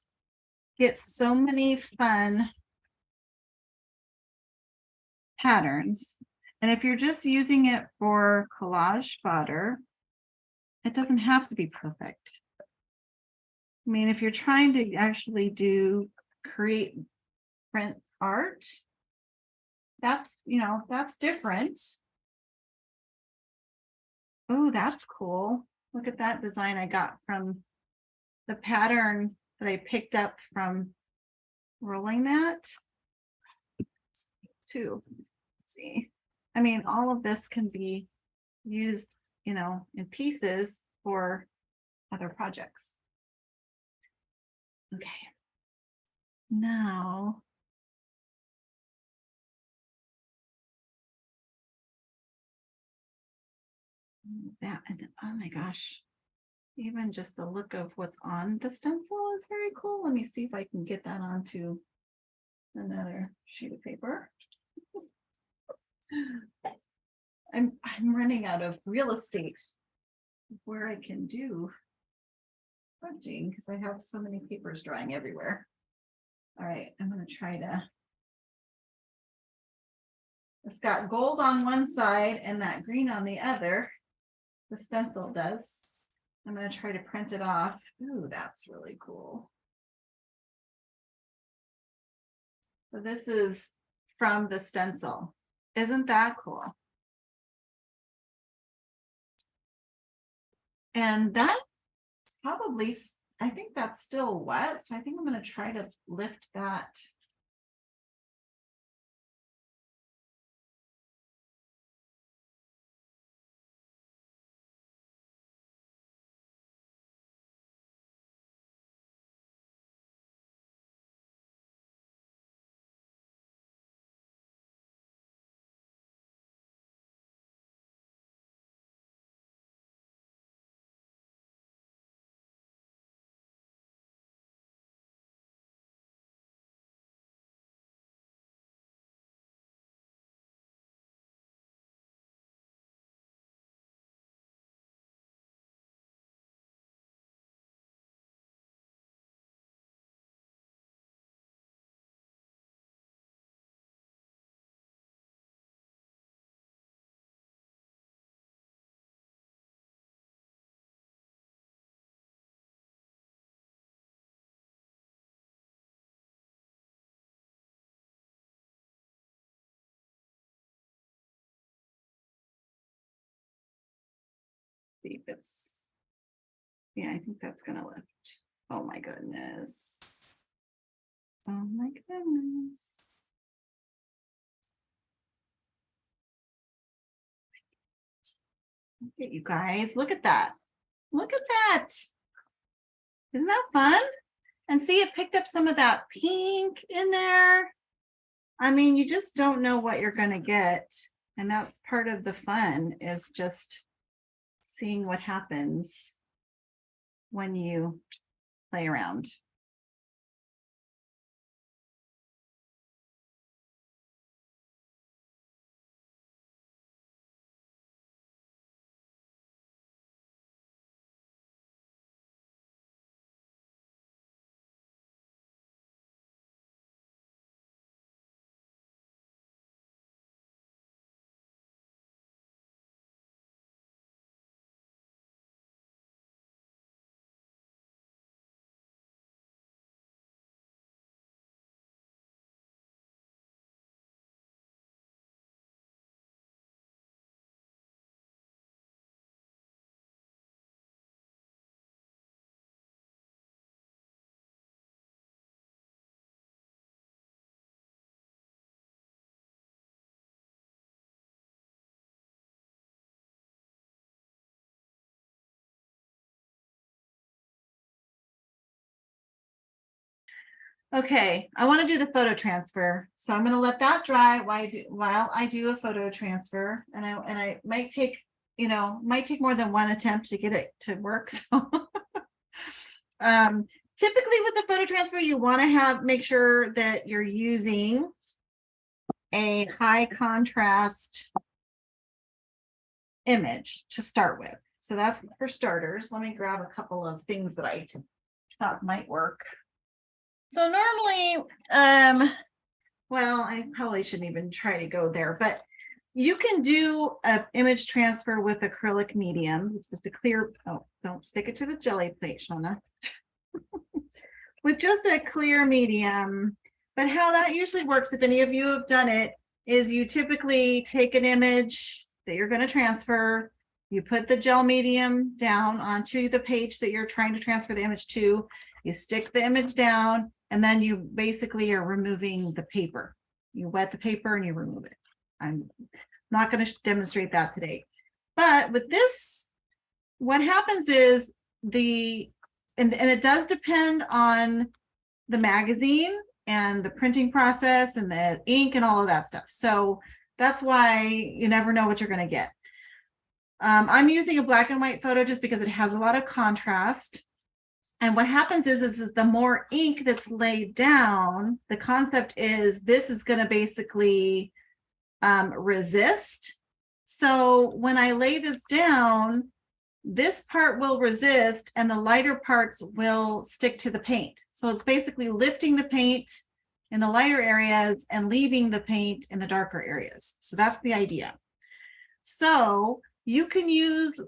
get so many fun patterns. And if you're just using it for collage fodder, it doesn't have to be perfect. I mean, if you're trying to actually create print art, that's, you know, that's different. Oh, that's cool. Look at that design I got from the pattern that I picked up from rolling that too. Let's see. I mean, all of this can be used, you know, in pieces for other projects. Okay. Now that, and then, oh my gosh, even just the look of what's on the stencil is very cool. Let me see if I can get that onto another sheet of paper. I'm running out of real estate where I can do printing because I have so many papers drying everywhere. All right, I'm going to try to. It's got gold on one side and that green on the other. The stencil does. I'm going to try to print it off. Ooh, that's really cool. So this is from the stencil. Isn't that cool? And that's probably, I think that's still wet. So I think I'm going to try to lift that. See if it's, yeah, I think that's going to lift. Oh my goodness. Oh my goodness. Look at you guys. Look at that. Look at that. Isn't that fun? And see, it picked up some of that pink in there. I mean, you just don't know what you're going to get. And that's part of the fun, is just seeing what happens when you play around. Okay, I want to do the photo transfer, so I'm going to let that dry while I do a photo transfer, and I might take, you know, might take more than one attempt to get it to work. So, typically with the photo transfer, you want to make sure that you're using a high contrast image to start with. So that's for starters. Let me grab a couple of things that I thought might work. So normally, well, I probably shouldn't even try to go there, but you can do an image transfer with acrylic medium. It's just a clear, oh, don't stick it to the jelly plate, Shauna. With just a clear medium. But how that usually works, if any of you have done it, is you typically take an image that you're going to transfer, you put the gel medium down onto the page that you're trying to transfer the image to, you stick the image down, and then you basically are removing the paper. You wet the paper and you remove it. I'm not going to demonstrate that today. But with this, what happens is and it does depend on the magazine and the printing process and the ink and all of that stuff. So that's why you never know what you're going to get. I'm using a black and white photo just because it has a lot of contrast. And what happens is the more ink that's laid down, the concept is this is going to basically resist. So when I lay this down, this part will resist and the lighter parts will stick to the paint. So it's basically lifting the paint in the lighter areas and leaving the paint in the darker areas. So that's the idea. So you can use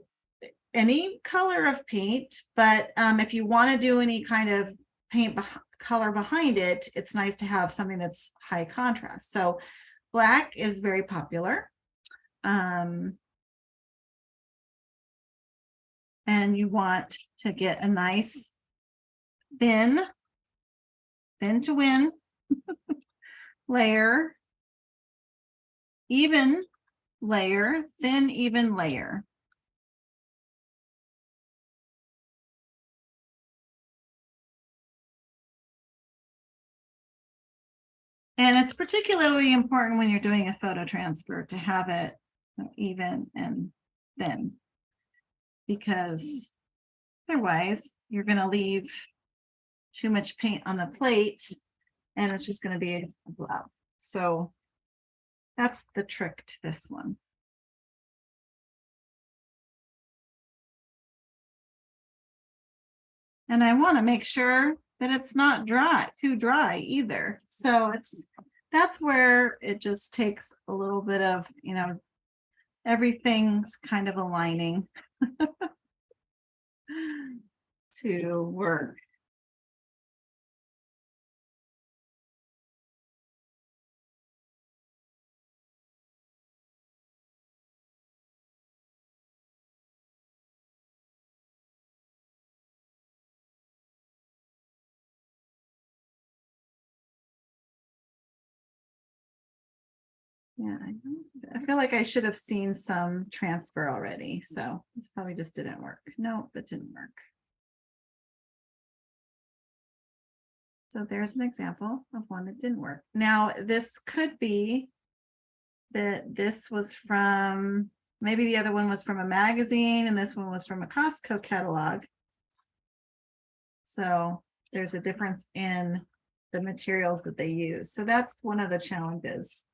any color of paint, but if you want to do any kind of paint color behind it, it's nice to have something that's high contrast. So black is very popular. And you want to get a nice thin to win layer, even layer, thin, even layer. And it's particularly important when you're doing a photo transfer to have it even and thin, because otherwise you're going to leave too much paint on the plate and it's just going to be a blob. So that's the trick to this one. And I want to make sure that it's not too dry either. So that's where it just takes a little bit of, you know, everything's kind of aligning to work. Yeah, I feel like I should have seen some transfer already, so this probably just didn't work. No, it didn't work. So there's an example of one that didn't work. Now, this could be that this was from, maybe the other one was from a magazine and this one was from a Costco catalog. So there's a difference in the materials that they use. So that's one of the challenges.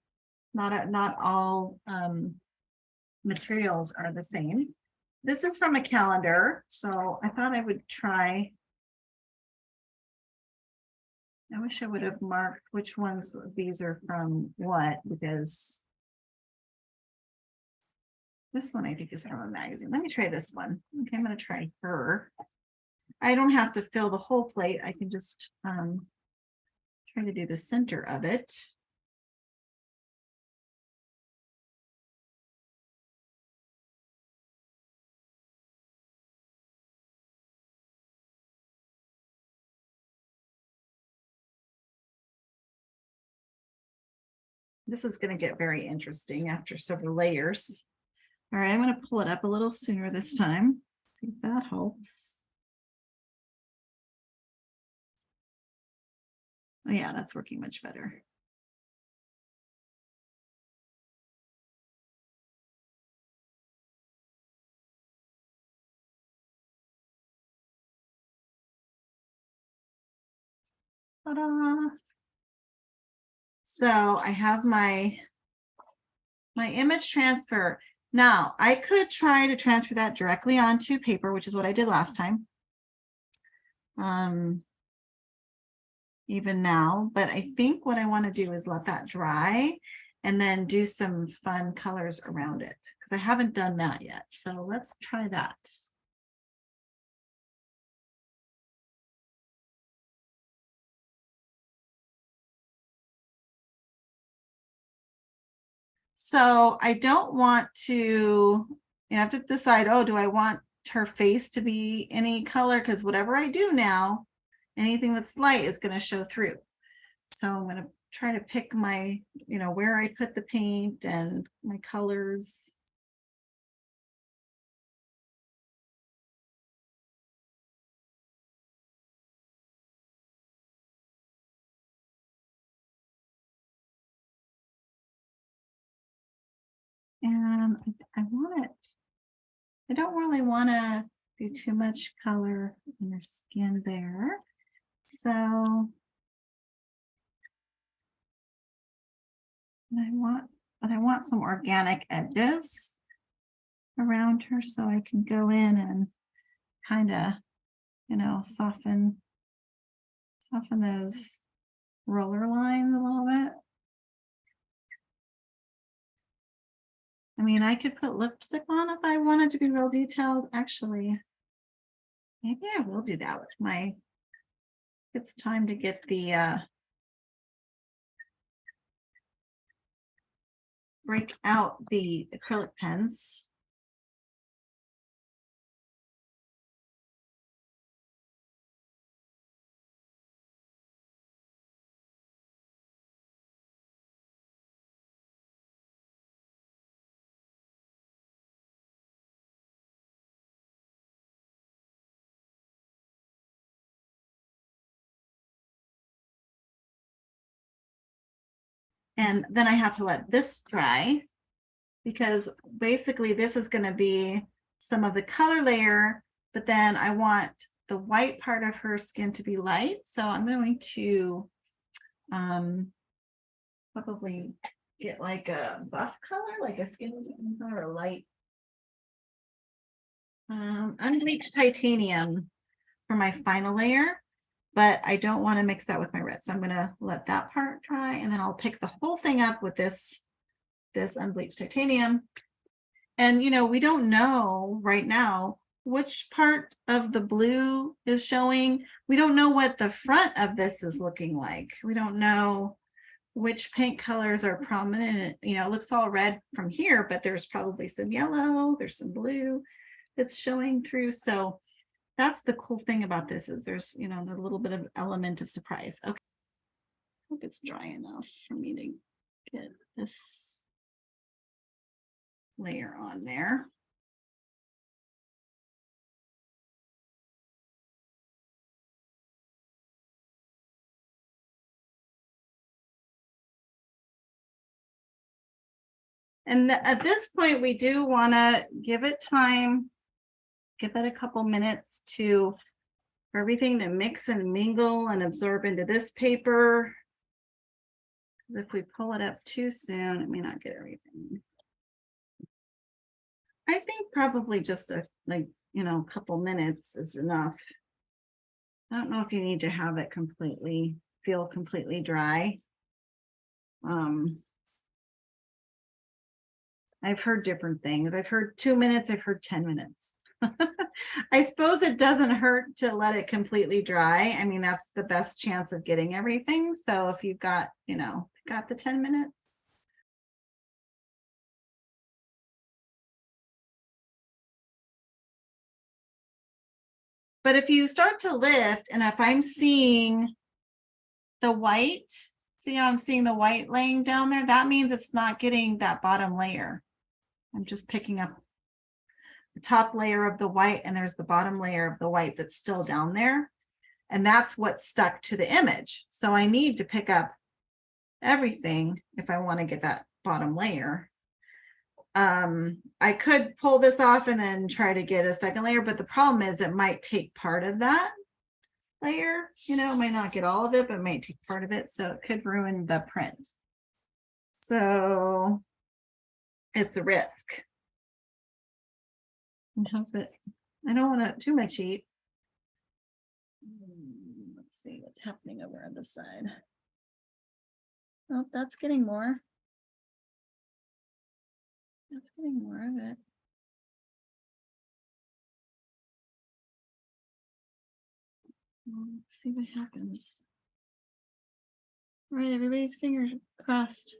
Not all materials are the same. This is from a calendar, so I thought I would try. I wish I would have marked which ones these are from what, because this one I think is from a magazine. Let me try this one. Okay, I'm going to try her. I don't have to fill the whole plate. I can just try to do the center of it. This is going to get very interesting after several layers. All right, I'm going to pull it up a little sooner this time. See if that helps. Oh yeah, that's working much better. Ta-da. So I have my image transfer. Now I could try to transfer that directly onto paper, which is what I did last time. Even now, but I think what I want to do is let that dry and then do some fun colors around it, because I haven't done that yet. So let's try that. So I don't want to, I have to decide, oh, do I want her face to be any color? Because whatever I do now, anything that's light is going to show through. So I'm going to try to pick my, you know, where I put the paint and my colors. And I want it, I don't really want to do too much color in her skin there. So I want some organic edges. around her so I can go in and kind of, you know, soften those roller lines a little bit. I mean, I could put lipstick on if I wanted to be real detailed. Actually, maybe I will do that with my, it's time to get the break out the acrylic pens. And then I have to let this dry because basically this is going to be some of the color layer, but then I want the white part of her skin to be light. So I'm going to probably get like a buff color, like a skin tone color, a light unbleached titanium for my final layer, but I don't want to mix that with my red. So I'm going to let that part dry and then I'll pick the whole thing up with this unbleached titanium. And, you know, we don't know right now which part of the blue is showing. We don't know what the front of this is looking like. We don't know which paint colors are prominent. You know, it looks all red from here, but there's probably some yellow, there's some blue that's showing through. So that's the cool thing about this is there's, you know, a little bit of element of surprise. Okay, hope it's dry enough for me to get this layer on there. And at this point, we do want to give it time, give it a couple minutes for everything to mix and mingle and absorb into this paper. If we pull it up too soon, it may not get everything. I think probably just a couple minutes is enough. I don't know if you need to have it feel completely dry. I've heard different things. I've heard 2 minutes, I've heard 10 minutes. I suppose it doesn't hurt to let it completely dry. I mean, that's the best chance of getting everything. So if you've got, got the 10 minutes. But if you start to lift, and if I'm seeing the white, see how I'm seeing the white laying down there? That means it's not getting that bottom layer. I'm just picking up the top layer of the white, and there's the bottom layer of the white that's still down there. And that's what's stuck to the image. So I need to pick up everything if I want to get that bottom layer. I could pull this off and then try to get a second layer, but the problem is it might take part of that layer. It might not get all of it, but it might take part of it. So it could ruin the print. So it's a risk. I don't want to too much heat. Let's see what's happening over on this side. Oh, that's getting more. That's getting more of it. Well, let's see what happens. All right, everybody's fingers crossed.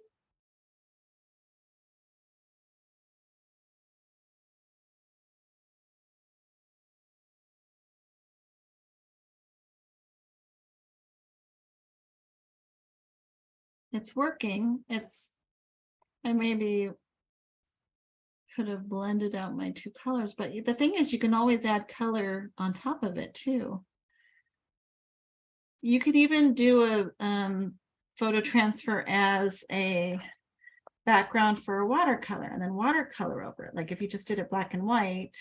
It's working. I maybe could have blended out my two colors, but the thing is you can always add color on top of it too. You could even do a photo transfer as a background for a watercolor and then watercolor over it. Like if you just did it black and white.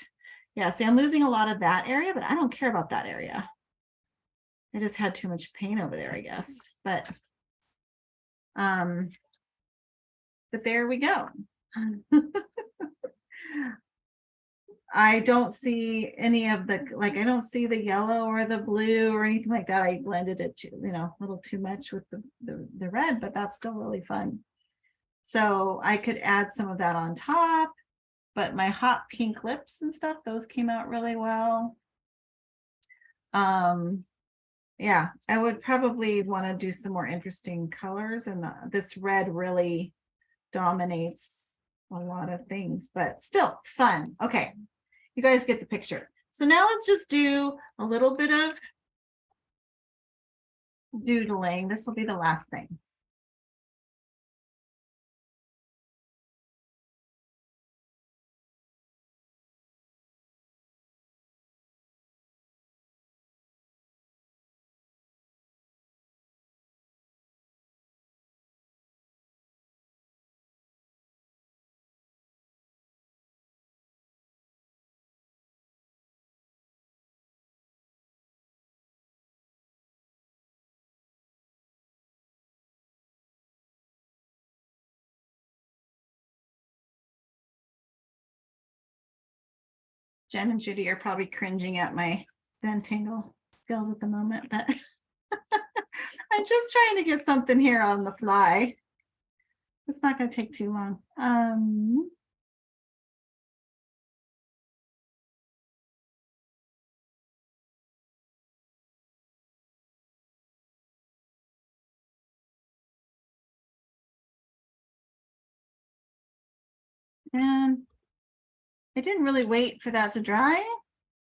Yeah, see, I'm losing a lot of that area, but I don't care about that area. I just had too much paint over there, I guess. But there we go. I don't see any of the, like, I don't see the yellow or the blue or anything like that. I blended it too, you know, a little too much with the red, but that's still really fun. So I could add some of that on top, but my hot pink lips and stuff, those came out really well. Yeah, I would probably want to do some more interesting colors, and this red really dominates a lot of things, but still fun. Okay, you guys get the picture. So now let's just do a little bit of doodling. This will be the last thing. Jen and Judy are probably cringing at my Zentangle skills at the moment, but I'm just trying to get something here on the fly. It's not going to take too long. And I didn't really wait for that to dry,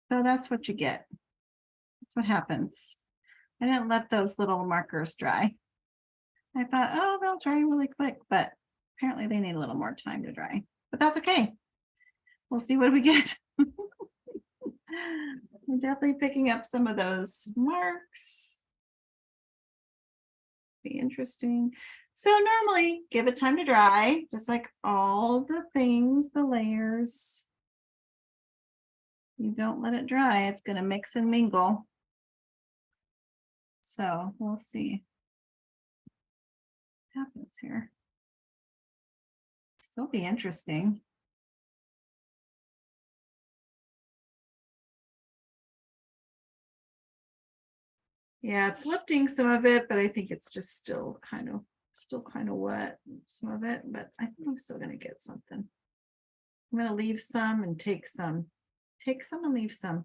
so that's what you get. That's what happens. I didn't let those little markers dry. I thought, oh, they'll dry really quick, but apparently they need a little more time to dry. But that's okay. We'll see what we get. I'm definitely picking up some of those marks. Be interesting. So normally give it time to dry, just like all the things, the layers. You don't let it dry, it's going to mix and mingle. So we'll see what happens here. Still be interesting. Yeah, it's lifting some of it, but I think it's just still kind of wet, some of it, but I think I'm still going to get something. I'm going to leave some and take some and leave some.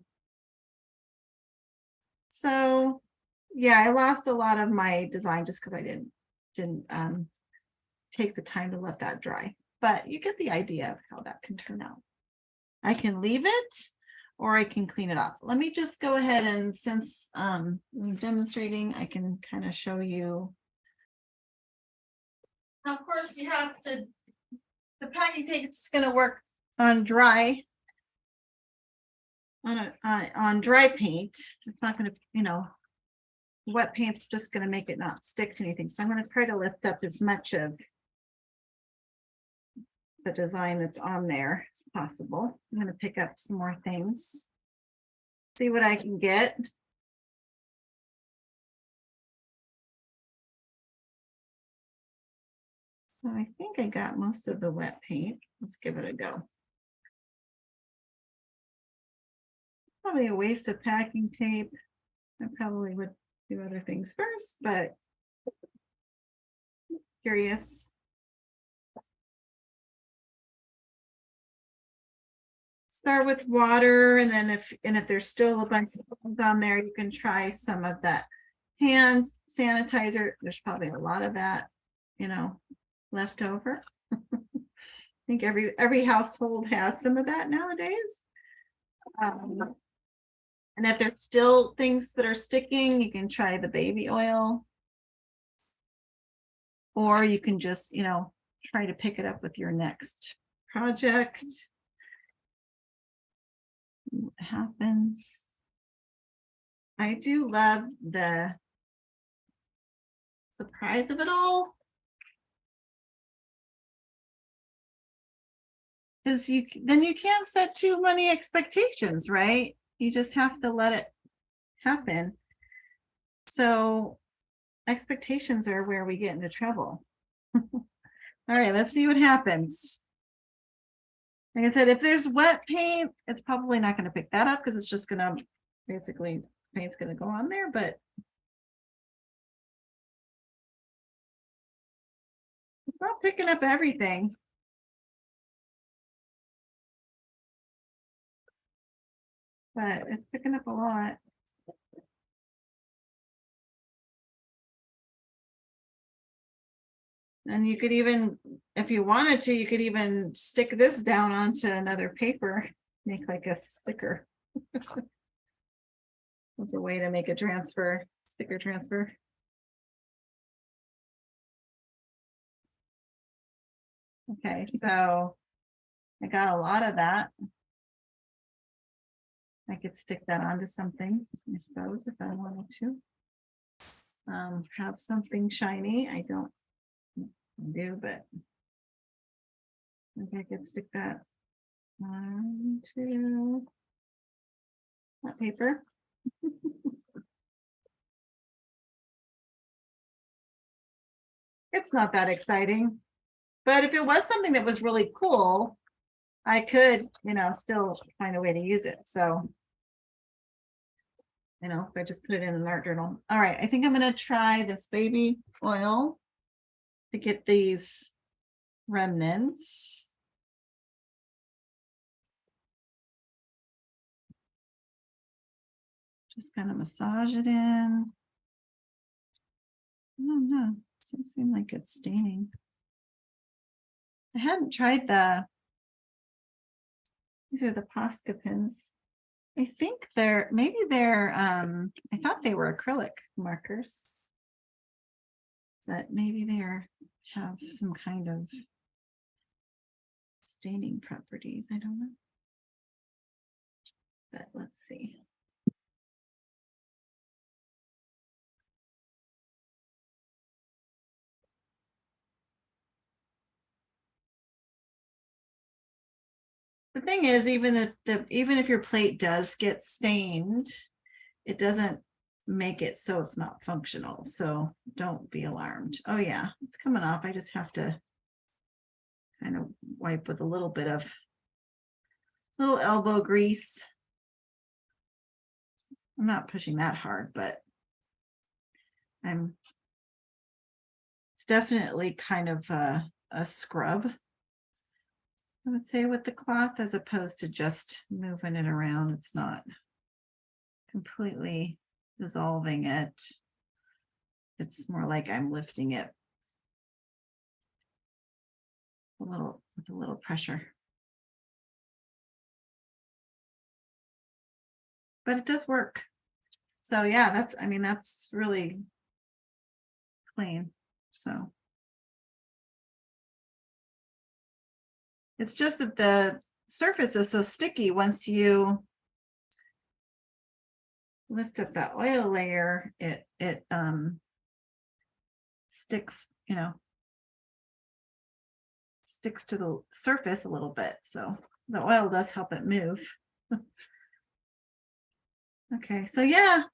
So yeah, I lost a lot of my design just because I didn't take the time to let that dry, but you get the idea of how that can turn out. I can leave it or I can clean it off. Let me just go ahead, and since I'm demonstrating, I can kind of show you. Now, of course, you have to, the packing tape is going to work on dry, on dry paint. It's not going to, you know, wet paint's just going to make it not stick to anything. So I'm going to try to lift up as much of the design that's on there as possible. I'm going to pick up some more things, see what I can get. So I think I got most of the wet paint. Let's give it a go. Probably a waste of packing tape. I probably would do other things first, but curious. Start with water, and then if there's still a bunch of things on there, you can try some of that hand sanitizer. There's probably a lot of that, you know, left over. I think every household has some of that nowadays. And if there's still things that are sticking, you can try the baby oil. Or you can just, you know, try to pick it up with your next project. What happens? I do love the surprise of it all, because you can't set too many expectations, right? You just have to let it happen. So expectations are where we get into trouble. All right, let's see what happens. Like I said, if there's wet paint, it's probably not going to pick that up because it's just going to basically paint's going to go on there, but it's not picking up everything. But it's picking up a lot. And you could even, if you wanted to, you could even stick this down onto another paper, make like a sticker. That's a way to make a transfer, sticker transfer. Okay, so I got a lot of that. I could stick that onto something, I suppose, if I wanted to. Have something shiny. I don't do, but I could stick that onto that paper. It's not that exciting, but if it was something that was really cool, I could, still find a way to use it. So, if I just put it in an art journal. All right, I think I'm going to try this baby oil to get these remnants. Just kind of massage it in. I don't know. Doesn't seem like it's staining. I hadn't tried these are the Posca pins. I think maybe they're, I thought they were acrylic markers. But maybe they have some kind of staining properties. I don't know. But let's see. The thing is, even if your plate does get stained, it doesn't make it so it's not functional. So don't be alarmed. Oh yeah, it's coming off. I just have to kind of wipe with a little bit of little elbow grease. I'm not pushing that hard, but it's definitely kind of a scrub, I would say, with the cloth, as opposed to just moving it around. It's not completely dissolving it. It's more like I'm lifting it with a little pressure. But it does work. So yeah, that's really clean. So it's just that the surface is so sticky once you lift up that oil layer, it sticks, sticks to the surface a little bit. So the oil does help it move. Okay, so yeah,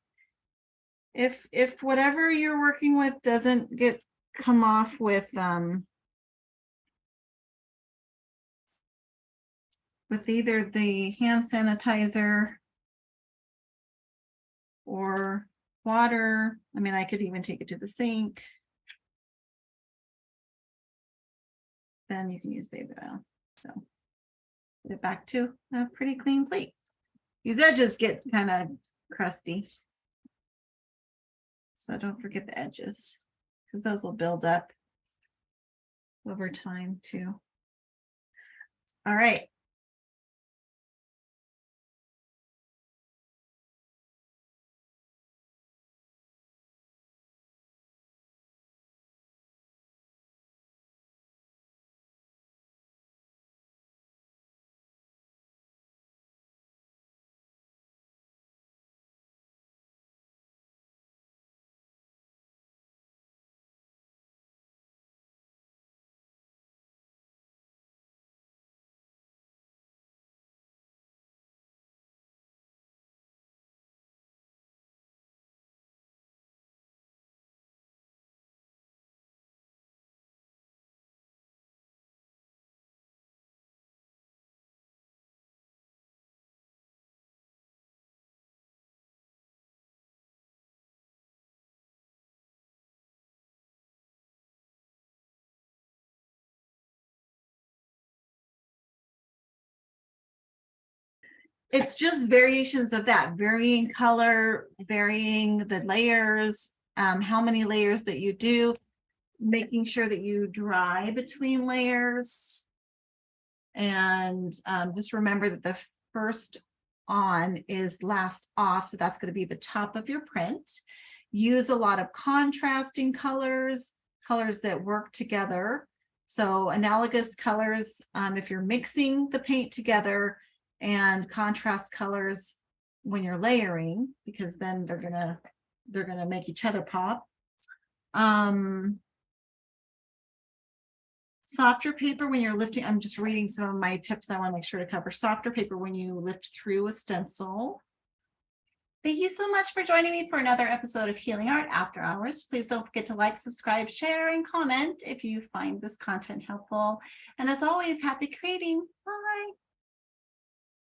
if whatever you're working with doesn't come off with either the hand sanitizer or water, I mean, I could even take it to the sink. Then you can use baby oil. So put it back to a pretty clean plate. These edges get kind of crusty, so don't forget the edges, because those will build up over time too. All right. It's just variations of that, varying color, varying the layers, how many layers that you do, making sure that you dry between layers. And just remember that the first on is last off, so that's going to be the top of your print. Use a lot of contrasting colors, colors that work together. So analogous colors, if you're mixing the paint together, and contrast colors when you're layering, because then they're gonna make each other pop. Softer paper when you're lifting, I'm just reading some of my tips I want to make sure to cover. Softer paper when you lift through a stencil. Thank you so much for joining me for another episode of Healing Art After Hours. Please don't forget to like, subscribe, share, and comment if you find this content helpful. And as always, happy creating. Bye.